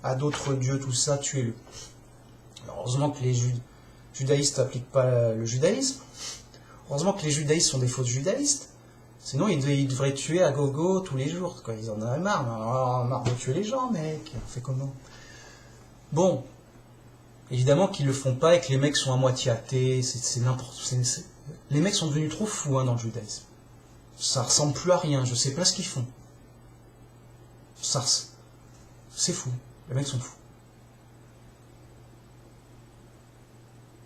à d'autres dieux, tout ça, tuez-le. Heureusement que les judaïstes n'appliquent pas le judaïsme. Heureusement que les judaïstes sont des faux judaïstes. Sinon, ils devraient tuer à gogo tous les jours. Quoi. Ils en avaient marre. On a marre de tuer les gens, mec. On fait comment? Bon. Évidemment qu'ils le font pas et que les mecs sont à moitié athées. C'est n'importe quoi. Les mecs sont devenus trop fous dans le judaïsme. Ça ressemble plus à rien. Je sais pas ce qu'ils font. C'est fou. Les mecs sont fous.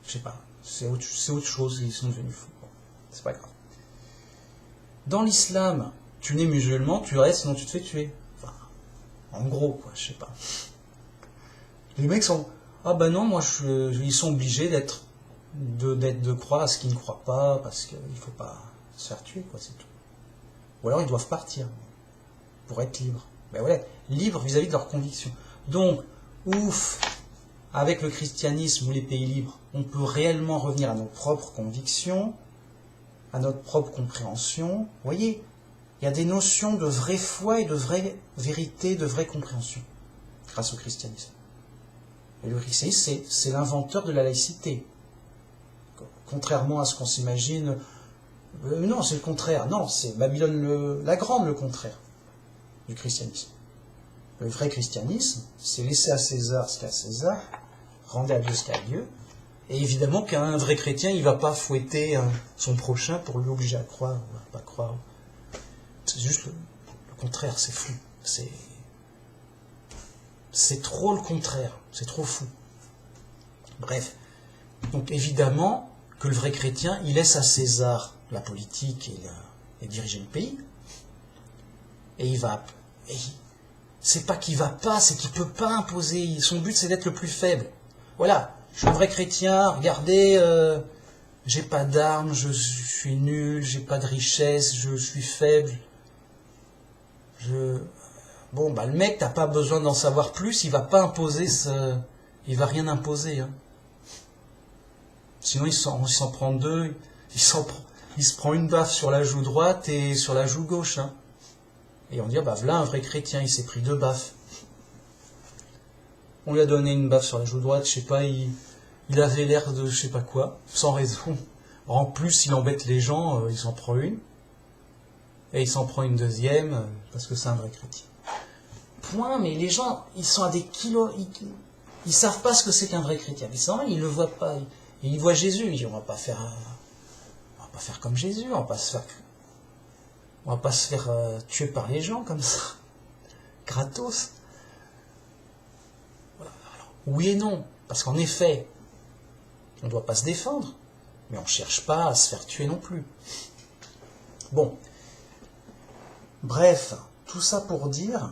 Je sais pas. C'est autre chose. Ils sont devenus fous. Bon, c'est pas grave. Dans l'islam, tu nais musulman, tu restes, sinon tu te fais tuer. Enfin, en gros, quoi. Je sais pas. Les mecs sont... Ah ben non, moi, ils sont obligés de croire à ce qu'ils ne croient pas, parce qu'il ne faut pas se faire tuer, quoi, c'est tout. Ou alors ils doivent partir, pour être libres. Ben voilà, libres vis-à-vis de leurs convictions. Donc, ouf, avec le christianisme ou les pays libres, on peut réellement revenir à nos propres convictions, à notre propre compréhension. Vous voyez, il y a des notions de vraie foi et de vraie vérité, de vraie compréhension, grâce au christianisme. Et le christianisme, c'est l'inventeur de la laïcité. Contrairement à ce qu'on s'imagine, non, c'est le contraire. Non, c'est Babylone la Grande, le contraire du christianisme. Le vrai christianisme, c'est laisser à César ce qu'il y a à César, rendre à Dieu ce qu'il y a à Dieu. Et évidemment qu'un vrai chrétien, il ne va pas fouetter son prochain pour l'obliger à croire ou à pas croire. C'est juste le contraire, c'est fou. C'est trop le contraire, c'est trop fou. Bref, donc évidemment que le vrai chrétien, il laisse à César la politique et diriger le pays. Et il va... C'est pas qu'il va pas, c'est qu'il peut pas imposer. Son but, c'est d'être le plus faible. Voilà, je suis un vrai chrétien, regardez, j'ai pas d'armes, je suis nul, j'ai pas de richesse, je suis faible. Bon, bah le mec, t'as pas besoin d'en savoir plus, il va pas imposer il va rien imposer. Hein. Sinon, il s'en prend deux, il se prend une baffe sur la joue droite et sur la joue gauche. Hein. Et on dit, bah voilà un vrai chrétien, il s'est pris 2 baffes. On lui a donné une baffe sur la joue droite, je sais pas, il avait l'air de je sais pas quoi, sans raison. En plus, il embête les gens, il s'en prend une. Et il s'en prend une deuxième, parce que c'est un vrai chrétien. Point, mais les gens, ils sont à des kilos, ils savent pas ce que c'est qu'un vrai chrétien. Mais c'est normal, ils le voient pas. Ils voient Jésus, ils disent, on va pas faire comme Jésus, on va pas se faire tuer par les gens comme ça, gratos. Voilà. Alors, oui et non, parce qu'en effet, on ne doit pas se défendre, mais on ne cherche pas à se faire tuer non plus. Bon, bref, tout ça pour dire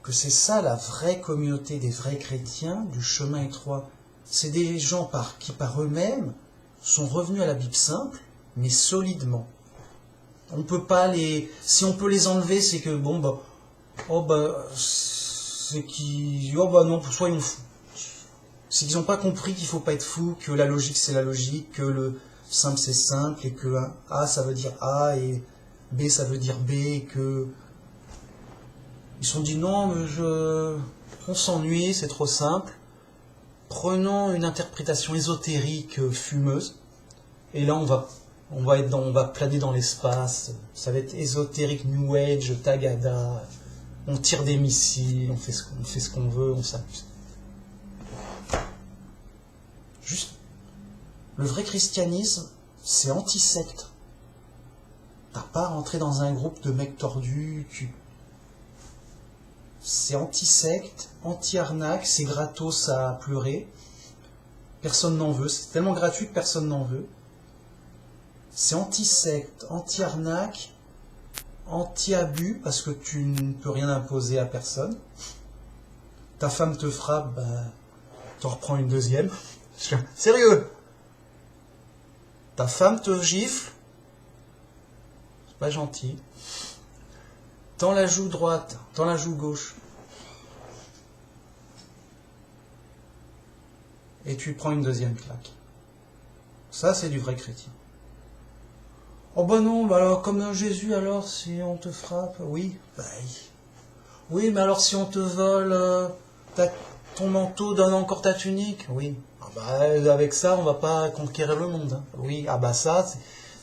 que c'est ça la vraie communauté des vrais chrétiens du chemin étroit. C'est des gens qui par eux-mêmes sont revenus à la Bible simple, mais solidement. On peut pas si on peut les enlever, c'est que bon bah c'est qu'ils non, soyons fous. C'est qu'ils n'ont pas compris qu'il faut pas être fou, que la logique c'est la logique, que le simple c'est simple et que A ça veut dire A et B ça veut dire B et que ils se sont dit non mais on s'ennuie, c'est trop simple. Prenons une interprétation ésotérique fumeuse et là on va planer dans l'espace, ça va être ésotérique, New Age, Tagada, on tire des missiles, on fait ce qu'on veut, on s'amuse. Juste, le vrai christianisme, c'est anti-secte. T'as pas à rentrer dans un groupe de mecs tordus, c'est anti-secte, anti-arnaque, c'est gratos à pleurer, personne n'en veut, c'est tellement gratuit que personne n'en veut. C'est anti-secte, anti-arnaque, anti-abus, parce que tu ne peux rien imposer à personne. Ta femme te frappe, t'en reprends une deuxième. Sérieux. Ta femme te gifle, c'est pas gentil. Tends la joue droite, tends la joue gauche. Et tu prends une deuxième claque. Ça, c'est du vrai chrétien. Oh bah non, alors comme Jésus, alors si on te frappe, oui, oui, mais alors si on te vole ton manteau, donne encore ta tunique, oui. Avec ça, on va pas conquérir le monde. Hein. Oui, ça,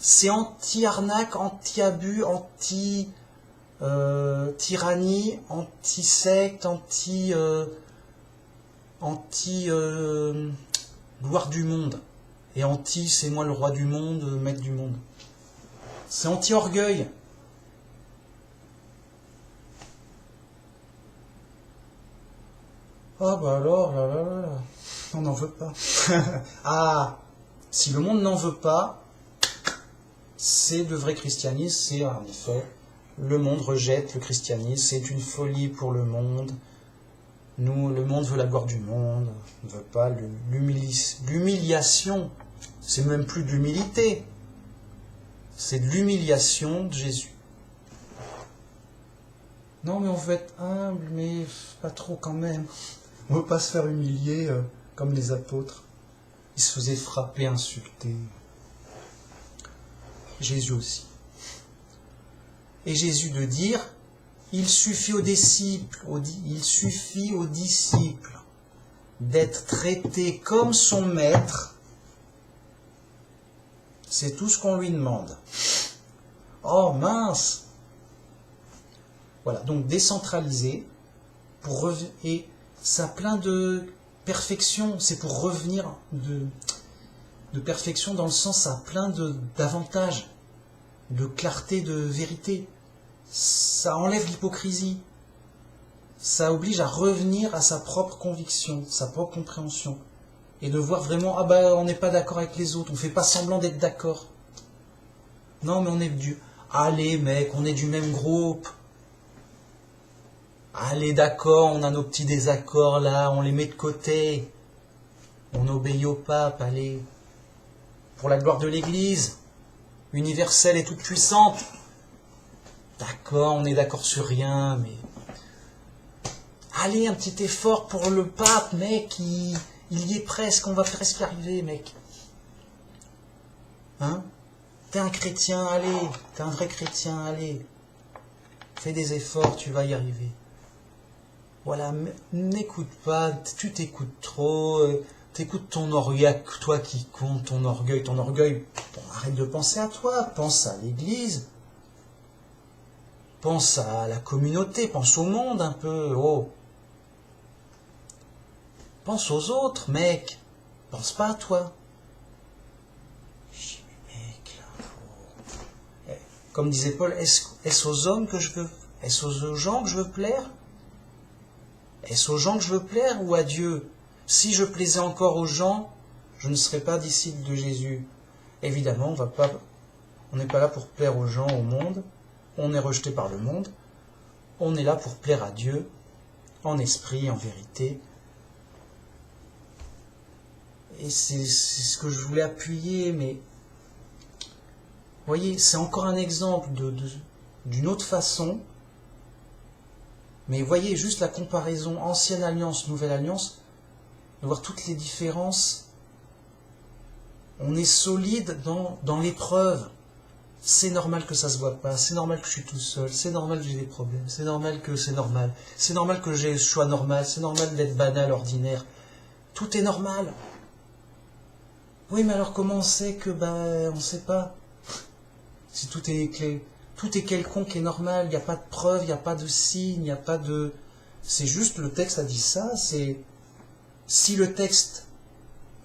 c'est anti-arnaque, anti-abus, anti-tyrannie, anti-secte, gloire du monde. Et c'est moi le roi du monde, maître du monde. C'est anti-orgueil. Alors, là, on n'en veut pas. Si le monde n'en veut pas, c'est le vrai christianisme, c'est en effet, le monde rejette le christianisme, c'est une folie pour le monde. Nous, le monde veut la gloire du monde, on ne veut pas l'humiliation. C'est même plus de l'humilité. C'est de l'humiliation de Jésus. Non, mais on veut être humble, mais pas trop quand même. On ne veut pas se faire humilier comme les apôtres. Ils se faisaient frapper, insulter. Jésus aussi. Et Jésus de dire, il suffit aux disciples d'être traités comme son maître. C'est tout ce qu'on lui demande. Oh mince! Voilà, donc décentralisé, et ça a plein de perfection, c'est pour revenir de perfection dans le sens, ça a plein d'avantages, de clarté, de vérité. Ça enlève l'hypocrisie. Ça oblige à revenir à sa propre conviction, sa propre compréhension. et de voir vraiment, ah bah on n'est pas d'accord avec les autres, on fait pas semblant d'être d'accord. Non, mais on est du... Allez mec, on est du même groupe. Allez d'accord, on a nos petits désaccords là, on les met de côté. On obéit au pape, allez. Pour la gloire de l'Église, universelle et toute puissante. D'accord, on est d'accord sur rien, mais... Allez, un petit effort pour le pape, mec, il y est presque, on va presque y arriver, mec. Hein? T'es un chrétien, allez, t'es un vrai chrétien, allez. Fais des efforts, tu vas y arriver. Voilà, n'écoute pas, tu t'écoutes trop, t'écoutes ton orgueil, toi qui compte, ton orgueil. Bon, arrête de penser à toi, pense à l'Église. Pense à la communauté, pense au monde un peu, oh. Pense aux autres, mec. Pense pas à toi. Mec, là, comme disait Paul, est-ce aux hommes que je veux... Est-ce aux gens que je veux plaire? Est-ce aux gens que je veux plaire ou à Dieu? Si je plaisais encore aux gens, je ne serais pas disciple de Jésus. Évidemment, on n'est pas là pour plaire aux gens, au monde. On est rejeté par le monde. On est là pour plaire à Dieu, en esprit, en vérité. Et c'est ce que je voulais appuyer, mais... Vous voyez, c'est encore un exemple d'une autre façon. Mais voyez juste la comparaison ancienne alliance, nouvelle alliance, de voir toutes les différences. On est solide dans l'épreuve. C'est normal que ça se voit pas, c'est normal que je suis tout seul, c'est normal que j'ai des problèmes, c'est normal que c'est normal. C'est normal que je sois normal, c'est normal d'être banal, ordinaire. Tout est normal. Oui, mais alors comment on sait que, on ne sait pas. Si tout est quelconque et normal, il n'y a pas de preuve, il n'y a pas de signe, il n'y a pas de... C'est juste, le texte a dit ça, c'est... Si le texte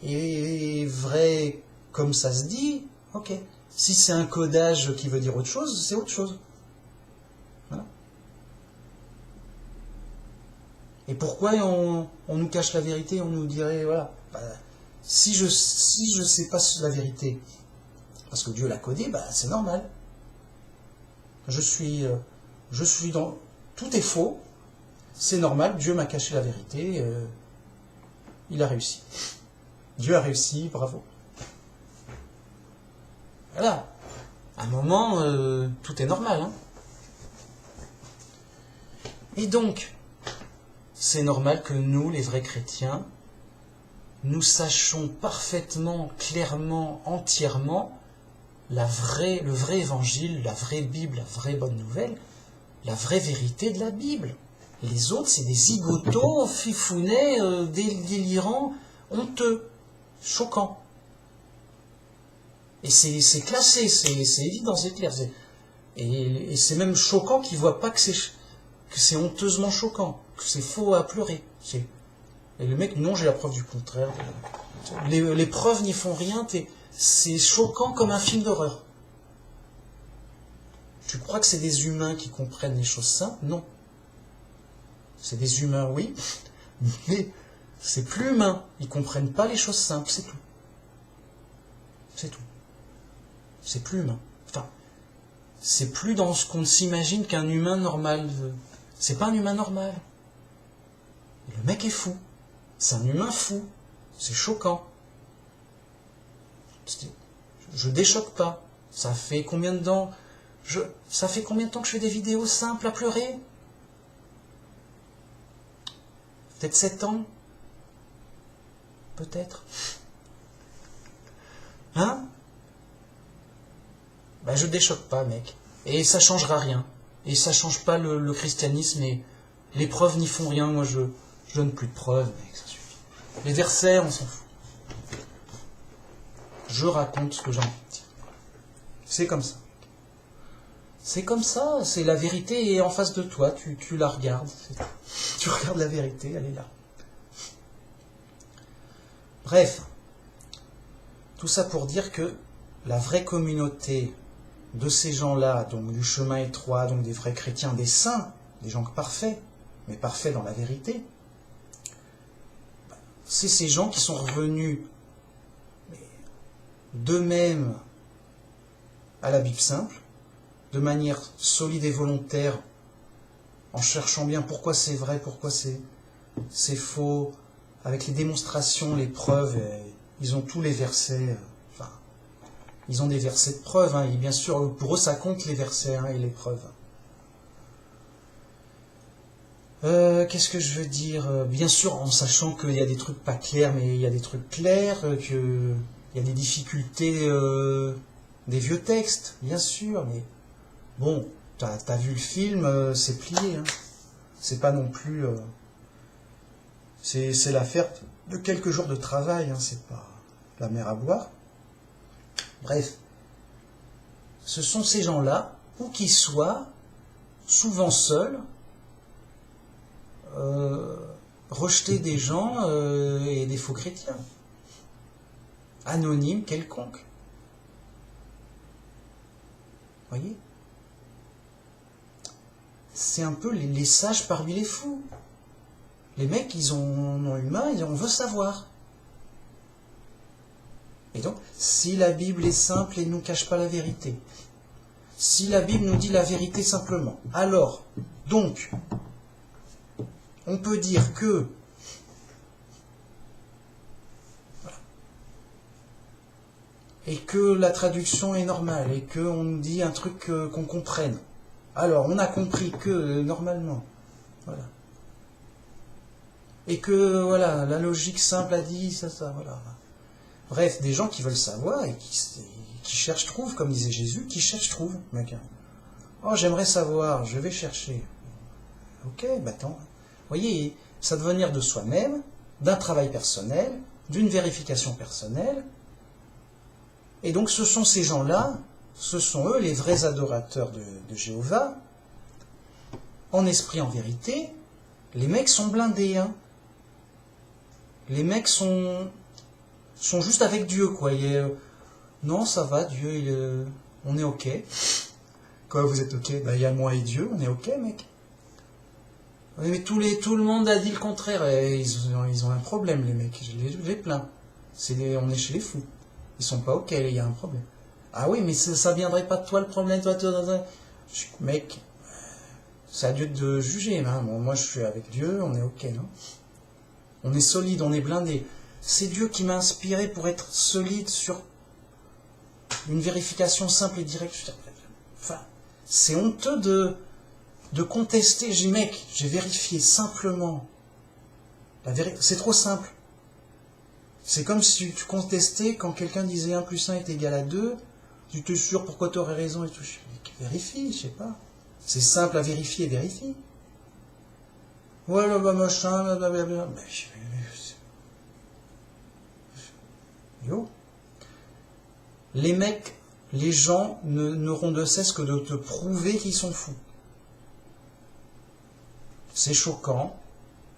est vrai comme ça se dit, ok. Si c'est un codage qui veut dire autre chose, c'est autre chose. Voilà. Et pourquoi on nous cache la vérité, on nous dirait, voilà, si je sais pas la vérité, parce que Dieu l'a codé, c'est normal. Je suis dans... Tout est faux, c'est normal, Dieu m'a caché la vérité, il a réussi. Dieu a réussi, bravo. Voilà. À un moment, tout est normal. Hein. Et donc, c'est normal que nous, les vrais chrétiens, nous sachions parfaitement, clairement, entièrement le vrai évangile, la vraie Bible, la vraie bonne nouvelle, la vraie vérité de la Bible. Les autres, c'est des zigotos, fifounets, délirants, honteux, choquants. Et c'est classé, c'est évident, c'est clair. Et c'est même choquant qu'ils ne voient pas que c'est honteusement choquant, que c'est faux à pleurer. Et le mec, non, j'ai la preuve du contraire. Les preuves n'y font rien, c'est choquant comme un film d'horreur. Tu crois que c'est des humains qui comprennent les choses simples? Non. C'est des humains, oui, mais c'est plus humain. Ils ne comprennent pas les choses simples, c'est tout. C'est tout. C'est plus humain. Enfin, c'est plus dans ce qu'on s'imagine qu'un humain normal veut. C'est pas un humain normal. Le mec est fou. C'est un humain fou. C'est choquant. Je déchoque pas. Ça fait combien de temps que je fais des vidéos simples à pleurer? Peut-être 7 ans? Peut-être. Hein? Je déchoque pas, mec. Et ça changera rien. Et ça change pas le christianisme, et les preuves n'y font rien. Moi, je donne plus de preuves, mec, ça suffit. Les versets, on s'en fout. Je raconte ce que j'ai envie de dire. C'est comme ça. C'est comme ça, c'est la vérité est en face de toi, tu la regardes. Tu regardes la vérité, elle est là. Bref, tout ça pour dire que la vraie communauté de ces gens-là, donc du chemin étroit, donc des vrais chrétiens, des saints, des gens parfaits, mais parfaits dans la vérité, c'est ces gens qui sont revenus d'eux-mêmes à la Bible simple, de manière solide et volontaire, en cherchant bien pourquoi c'est vrai, pourquoi c'est faux, avec les démonstrations, les preuves, ils ont tous les versets, enfin, ils ont des versets de preuves, et bien sûr, pour eux, ça compte les versets et les preuves. Qu'est-ce que je veux dire? Bien sûr, en sachant qu'il y a des trucs pas clairs, mais il y a des trucs clairs, qu'il y a des difficultés des vieux textes, bien sûr, mais bon, t'as vu le film, c'est plié, hein. C'est pas non plus... c'est l'affaire de quelques jours de travail, hein, c'est pas la mer à boire. Bref, ce sont ces gens-là, où qu'ils soient, souvent seuls, rejeter des gens et des faux chrétiens, anonymes quelconques. Voyez, c'est un peu les sages parmi les fous. Les mecs, ils ont humain, on veut savoir. Et donc, si la Bible est simple et ne nous cache pas la vérité, si la Bible nous dit la vérité simplement, alors, donc, on peut dire que et que la traduction est normale et qu'on nous dit un truc qu'on comprenne. Alors, on a compris que normalement, voilà. Et que voilà, la logique simple a dit ça, voilà. Bref, des gens qui veulent savoir et qui cherchent trouvent, comme disait Jésus, qui cherchent trouvent, mec. Oh, j'aimerais savoir, je vais chercher. Ok, bah attends. Vous voyez, ça doit venir de soi-même, d'un travail personnel, d'une vérification personnelle. Et donc ce sont ces gens-là, ce sont eux les vrais adorateurs de Jéhovah, en esprit, en vérité. Les mecs sont blindés, hein. Les mecs sont juste avec Dieu, quoi. Non, ça va, Dieu, on est ok. Quoi, vous êtes ok? Bah, il y a moi et Dieu, on est ok, mec. Mais tout le monde a dit le contraire. Et ils ont un problème, les mecs. Je les plains. On est chez les fous. Ils sont pas ok, il y a un problème. Ah oui, mais ça viendrait pas de toi le problème, toi. Mec, c'est à Dieu de juger. Hein. Bon, moi, je suis avec Dieu, on est ok, non? On est solide, on est blindé. C'est Dieu qui m'a inspiré pour être solide sur une vérification simple et directe. Enfin, c'est honteux de contester. J'ai dit, mec, j'ai vérifié simplement. C'est trop simple. C'est comme si tu contestais quand quelqu'un disait 1 plus 1 est égal à 2. Tu te sûr pourquoi tu aurais raison et tout. Vérifie, je sais pas. C'est simple à vérifier, vérifie. Voilà, bah machin, blablabla. Yo. Les mecs, les gens n'auront de cesse que de te prouver qu'ils sont fous. C'est choquant,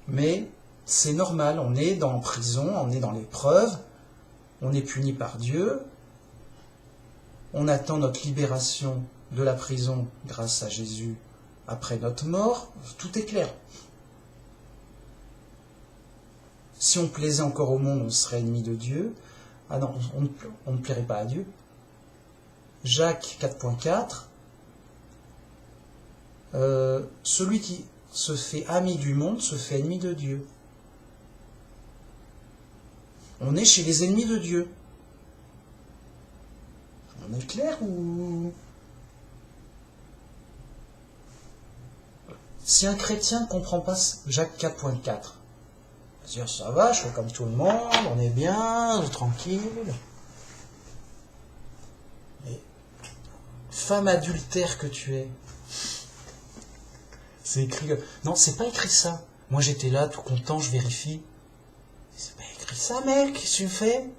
mais c'est normal. On est en prison, on est dans l'épreuve, on est puni par Dieu, on attend notre libération de la prison grâce à Jésus après notre mort. Tout est clair. Si on plaisait encore au monde, on serait ennemi de Dieu. Ah non, on ne plairait pas à Dieu. Jacques 4.4, celui qui se fait ami du monde se fait ennemi de Dieu. On est chez les ennemis de Dieu. On est clair ou... Si un chrétien ne comprend pas Jacques 4.4, dire ça va, je fais comme tout le monde, on est bien, tranquille. Mais femme adultère que tu es, c'est écrit. Non, c'est pas écrit ça. Moi j'étais là, tout content, je vérifie. C'est pas écrit ça, mec, qu'est-ce que tu fais?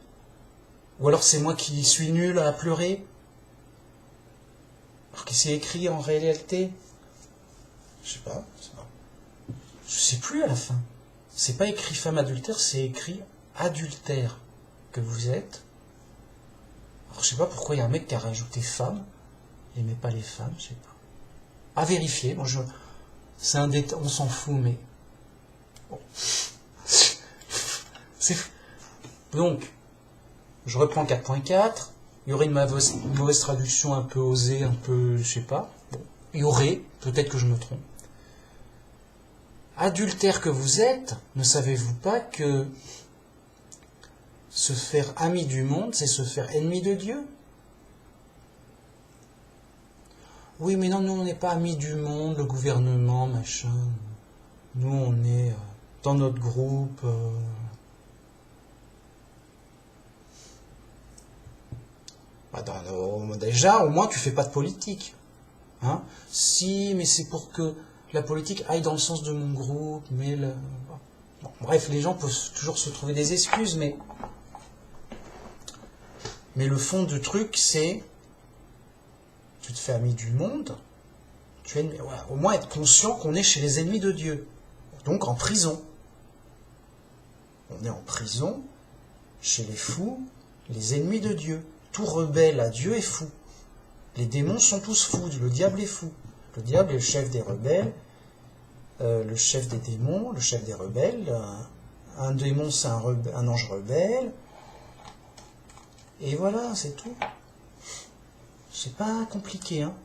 Ou alors c'est moi qui suis nul à pleurer. Alors qu'est-ce qui est écrit en réalité? Je sais pas. Je sais plus à la fin. C'est pas écrit femme adultère, c'est écrit adultère que vous êtes. Alors je sais pas pourquoi il y a un mec qui a rajouté femme. Il n'aimait pas les femmes, je sais pas. À vérifier. Bon, c'est un détail, on s'en fout, mais bon. Donc, je reprends 4.4. Il y aurait une mauvaise traduction un peu osée, un peu, je sais pas. Bon, il y aurait, peut-être que je me trompe. Adultère que vous êtes, ne savez-vous pas que se faire ami du monde, c'est se faire ennemi de Dieu? Oui, mais non, nous on n'est pas amis du monde, le gouvernement, machin. Nous on est dans notre groupe. Déjà, au moins tu fais pas de politique. Hein? Si, mais c'est pour que la politique aille dans le sens de mon groupe, mais bon, bref, les gens peuvent toujours se trouver des excuses, mais le fond du truc, c'est tu te fais ami du monde, voilà, au moins être conscient qu'on est chez les ennemis de Dieu, donc en prison. On est en prison chez les fous, les ennemis de Dieu. Tout rebelle à Dieu est fou. Les démons sont tous fous, le diable est fou. Le diable est le chef des rebelles, le chef des démons, le chef des rebelles. Un démon, c'est un ange rebelle. Et voilà, c'est tout. C'est pas compliqué, hein.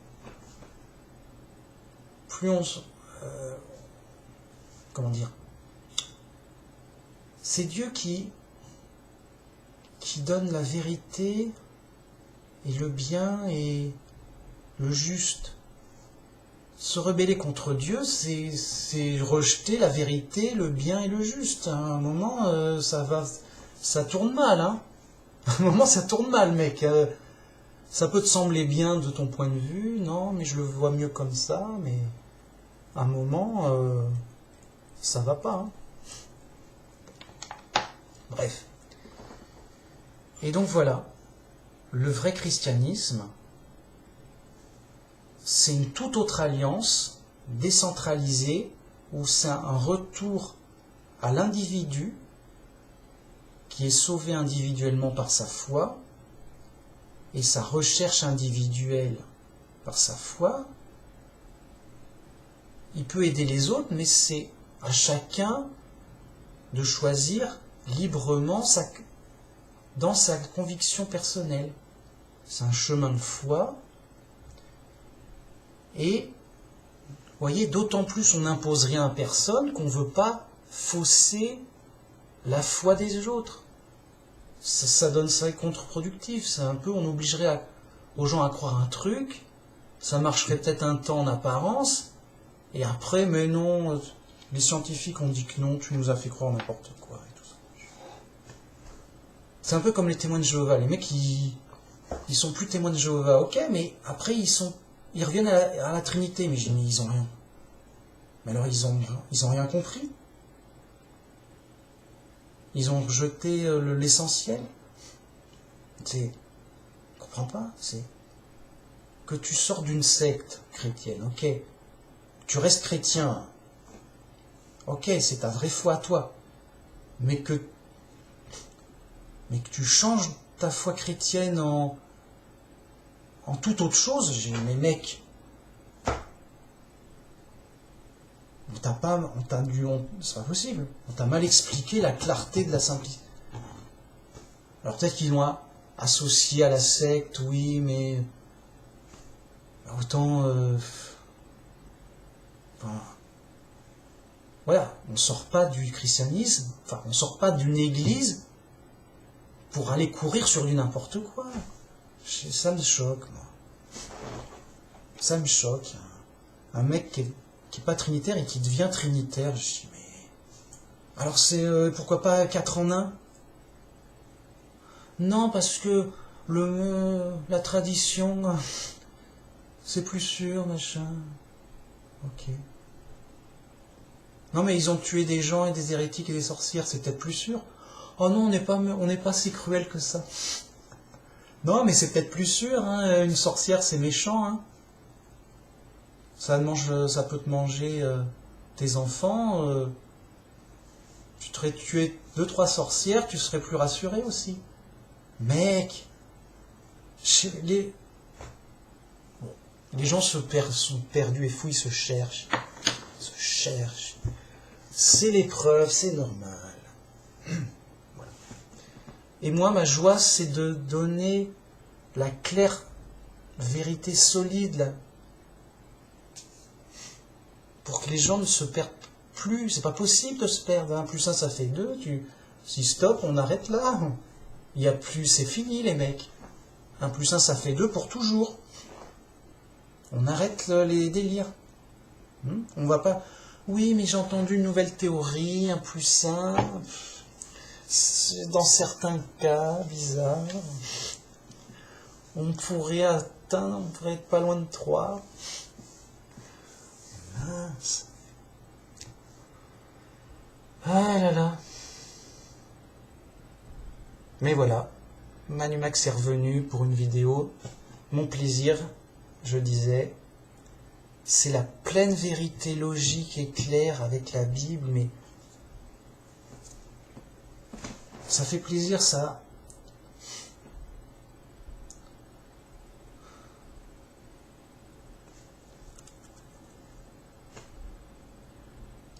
Plus on... comment dire? C'est Dieu qui donne la vérité et le bien et le juste. Se rebeller contre Dieu, c'est rejeter la vérité, le bien et le juste. À un moment, ça tourne mal, hein. À un moment, ça tourne mal, mec. Ça peut te sembler bien de ton point de vue, non, mais je le vois mieux comme ça, mais à un moment, ça va pas, hein. Bref. Et donc voilà, le vrai christianisme, c'est une toute autre alliance, décentralisée, où c'est un retour à l'individu, qui est sauvé individuellement par sa foi, et sa recherche individuelle par sa foi. Il peut aider les autres, mais c'est à chacun de choisir librement dans sa conviction personnelle. C'est un chemin de foi. Et, vous voyez, d'autant plus on n'impose rien à personne qu'on ne veut pas fausser la foi des autres. Ça donne ça contre-productif. C'est un peu, on obligerait aux gens à croire un truc, ça marcherait peut-être un temps en apparence, et après, mais non, les scientifiques ont dit que non, tu nous as fait croire n'importe quoi. Et tout ça. C'est un peu comme les témoins de Jéhovah. Les mecs, ils sont plus témoins de Jéhovah, ok, mais après, ils reviennent à la Trinité. Mais j'ai dit, mais ils ont rien. Mais alors, ils ont rien compris. Ils ont rejeté l'essentiel. Je comprends pas. C'est que tu sors d'une secte chrétienne, ok. Tu restes chrétien, ok, c'est ta vraie foi à toi. Mais que tu changes ta foi chrétienne en toute autre chose. J'ai dit, mais mec, c'est pas possible. On t'a mal expliqué la clarté de la simplicité. Alors peut-être qu'ils l'ont associé à la secte, oui, mais autant... voilà, on ne sort pas du christianisme, on ne sort pas d'une église pour aller courir sur du n'importe quoi. Ça me choque, moi. Ça me choque. Un mec qui est pas trinitaire et qui devient trinitaire, je dis, mais... Alors c'est, pourquoi pas 4 en 1 ? Non, parce que la tradition, c'est plus sûr, machin. Ok. Non, mais ils ont tué des gens et des hérétiques et des sorcières, c'est peut-être plus sûr. Oh non, on n'est pas si cruel que ça. Non, mais c'est peut-être plus sûr, hein. Une sorcière, c'est méchant, hein. Ça peut te manger tes enfants. Tu te tué 2-3 sorcières, tu serais plus rassuré aussi. Mec, les gens sont perdus et fous, ils se cherchent. C'est l'épreuve, c'est normal. Et moi, ma joie, c'est de donner la claire vérité solide, là, pour que les gens ne se perdent plus. C'est pas possible de se perdre. 1 plus 1, ça fait 2. Si stop, on arrête là. Il y a plus, c'est fini, les mecs. 1 plus 1, ça fait 2 pour toujours. On arrête les délires. On va pas... Oui, mais j'ai entendu une nouvelle théorie, 1 plus 1... Dans certains cas bizarres, on pourrait être pas loin de 3. Mince. Ah là là. Mais voilà, Manumax est revenu pour une vidéo. Mon plaisir, je disais, c'est la pleine vérité logique et claire avec la Bible, mais ça fait plaisir, ça.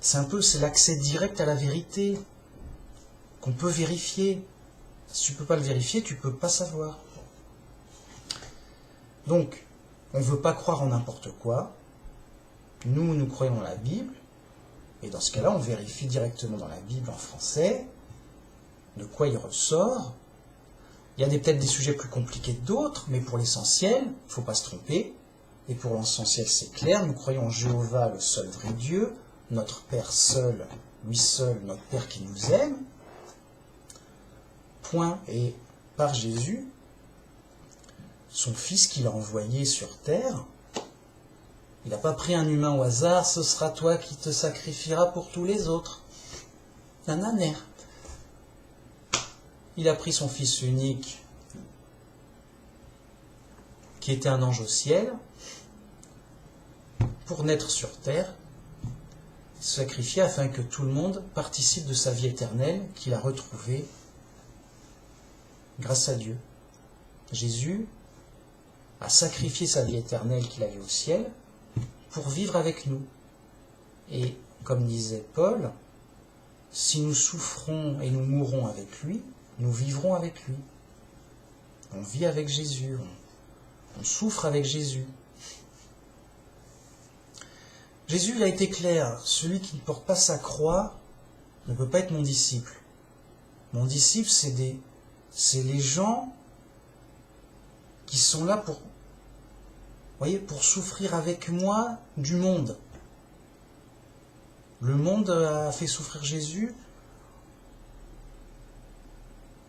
C'est l'accès direct à la vérité qu'on peut vérifier. Si tu peux pas le vérifier, tu peux pas savoir. Donc, on ne veut pas croire en n'importe quoi. Nous croyons en la Bible. Et dans ce cas-là, on vérifie directement dans la Bible en français de quoi il ressort. Il y a peut-être des sujets plus compliqués que d'autres, mais pour l'essentiel, il ne faut pas se tromper. Et pour l'essentiel, c'est clair, nous croyons en Jéhovah, le seul vrai Dieu, notre Père seul, lui seul, notre Père qui nous aime. Point. Et par Jésus, son Fils qu'il a envoyé sur terre, il n'a pas pris un humain au hasard, ce sera toi qui te sacrifieras pour tous les autres. Nananer. Il a pris son Fils unique, qui était un ange au ciel, pour naître sur terre, se sacrifier afin que tout le monde participe de sa vie éternelle qu'il a retrouvée grâce à Dieu. Jésus a sacrifié sa vie éternelle qu'il avait au ciel pour vivre avec nous. Et comme disait Paul, si nous souffrons et nous mourrons avec lui, nous vivrons avec lui. On vit avec Jésus, on souffre avec Jésus. Jésus, il a été clair, celui qui ne porte pas sa croix ne peut pas être mon disciple. Mon disciple, c'est les gens qui sont là pour, pour souffrir avec moi du monde. Le monde a fait souffrir Jésus.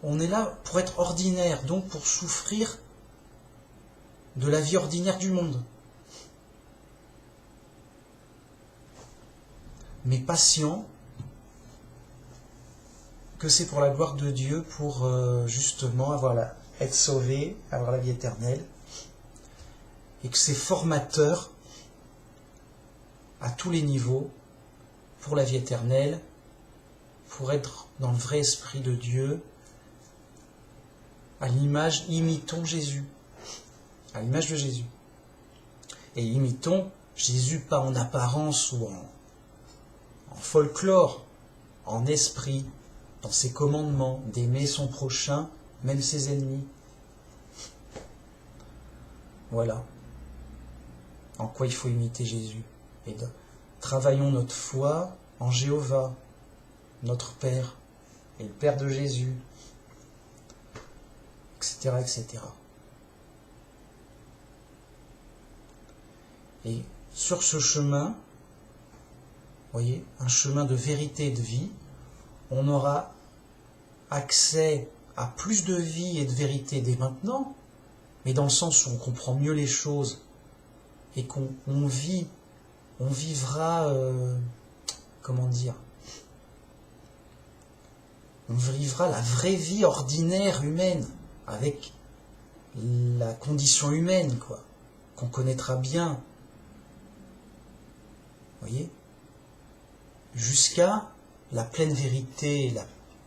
On est là pour être ordinaire, donc pour souffrir de la vie ordinaire du monde. Mais patient, que c'est pour la gloire de Dieu, pour justement être sauvé, avoir la vie éternelle, et que c'est formateur à tous les niveaux pour la vie éternelle, pour être dans le vrai esprit de Dieu, à l'image, imitons Jésus, à l'image de Jésus. Et imitons Jésus pas en apparence ou en folklore, en esprit, dans ses commandements, d'aimer son prochain, même ses ennemis. Voilà en quoi il faut imiter Jésus. Et travaillons notre foi en Jéhovah, notre Père, et le Père de Jésus, etc., etc. Et sur ce chemin, voyez, un chemin de vérité et de vie, on aura accès à plus de vie et de vérité dès maintenant, mais dans le sens où on comprend mieux les choses et qu'on vivra, comment dire, on vivra la vraie vie ordinaire humaine, avec la condition humaine, quoi, qu'on connaîtra bien. Vous voyez ? Jusqu'à la pleine vérité,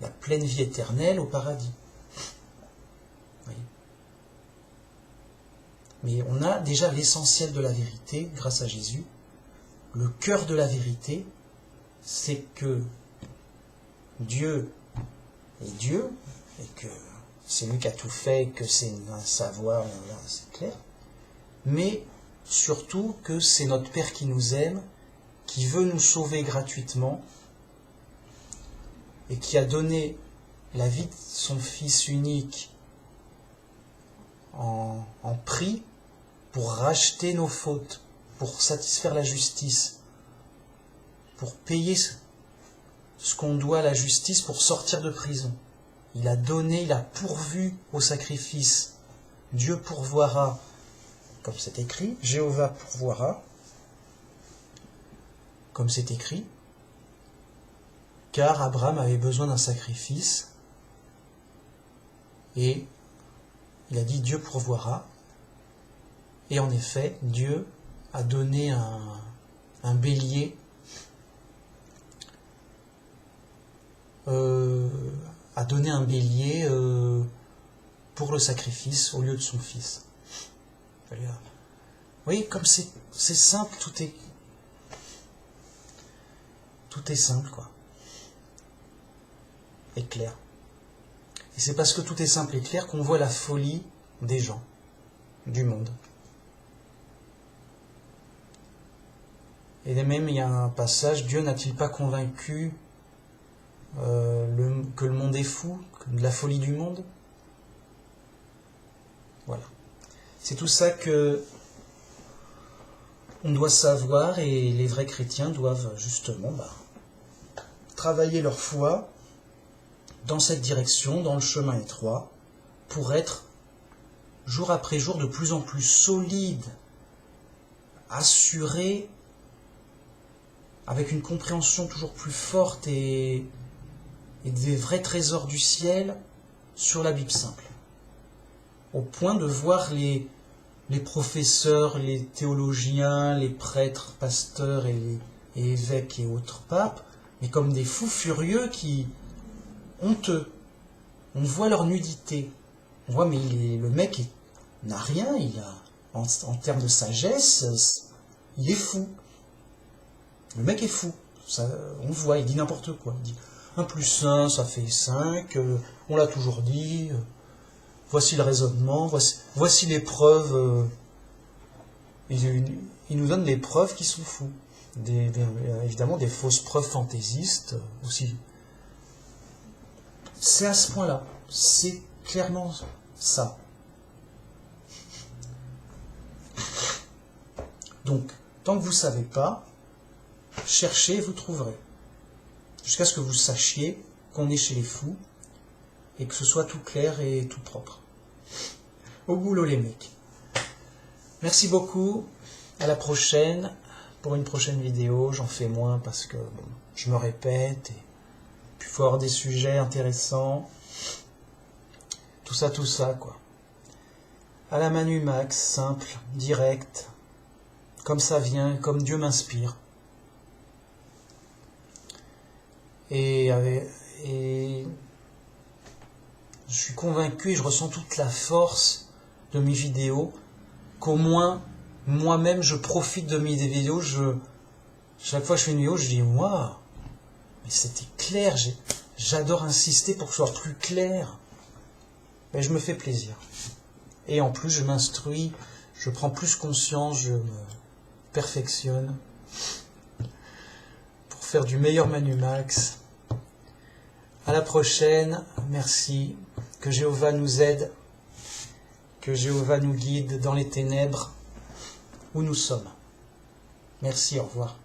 la pleine vie éternelle au paradis. Vous voyez ? Mais on a déjà l'essentiel de la vérité grâce à Jésus. Le cœur de la vérité, c'est que Dieu est Dieu, et que c'est lui qui a tout fait, que c'est un savoir, c'est clair. Mais surtout que c'est notre Père qui nous aime, qui veut nous sauver gratuitement et qui a donné la vie de son Fils unique en prix pour racheter nos fautes, pour satisfaire la justice, pour payer ce qu'on doit à la justice pour sortir de prison. Il a donné, il a pourvu au sacrifice. Dieu pourvoira, comme c'est écrit, Jéhovah pourvoira, comme c'est écrit, car Abraham avait besoin d'un sacrifice, et il a dit Dieu pourvoira, et en effet, Dieu a donné un bélier, pour le sacrifice au lieu de son fils. Vous voyez, comme c'est simple, tout est simple, quoi. Et clair. Et c'est parce que tout est simple et clair qu'on voit la folie des gens, du monde. Et même, il y a un passage, Dieu n'a-t-il pas convaincu que le monde est fou, de la folie du monde? Voilà. C'est tout ça que on doit savoir, et les vrais chrétiens doivent justement travailler leur foi dans cette direction, dans le chemin étroit, pour être jour après jour de plus en plus solides, assurés, avec une compréhension toujours plus forte et des vrais trésors du ciel sur la Bible simple. Au point de voir les professeurs, les théologiens, les prêtres, pasteurs et évêques et autres papes, mais comme des fous furieux qui, honteux, on voit leur nudité. On voit, mais le mec n'a rien, en termes de sagesse, il est fou. Le mec est fou. Ça, on voit, il dit n'importe quoi. Il dit 1 plus 1, ça fait 5, on l'a toujours dit, voici le raisonnement, voici les preuves. Il nous donne des preuves qui sont fous. Évidemment, des fausses preuves fantaisistes aussi. C'est à ce point-là. C'est clairement ça. Donc, tant que vous ne savez pas, cherchez, vous trouverez. Jusqu'à ce que vous sachiez qu'on est chez les fous et que ce soit tout clair et tout propre. Au boulot les mecs. Merci beaucoup. À la prochaine. Pour une prochaine vidéo, j'en fais moins parce que je me répète. Et puis il faut avoir des sujets intéressants. Tout ça, quoi. À la Manu Max, simple, direct, comme ça vient, comme Dieu m'inspire. Et je suis convaincu et je ressens toute la force de mes vidéos, qu'au moins, moi-même, je profite de mes vidéos. Chaque fois que je fais une vidéo, je dis, waouh, mais c'était clair, j'adore insister pour que ce soit plus clair. Mais je me fais plaisir. Et en plus, je m'instruis, je prends plus conscience, je me perfectionne pour faire du meilleur Manu Max. À la prochaine, merci. Que Jéhovah nous aide, que Jéhovah nous guide dans les ténèbres où nous sommes. Merci, au revoir.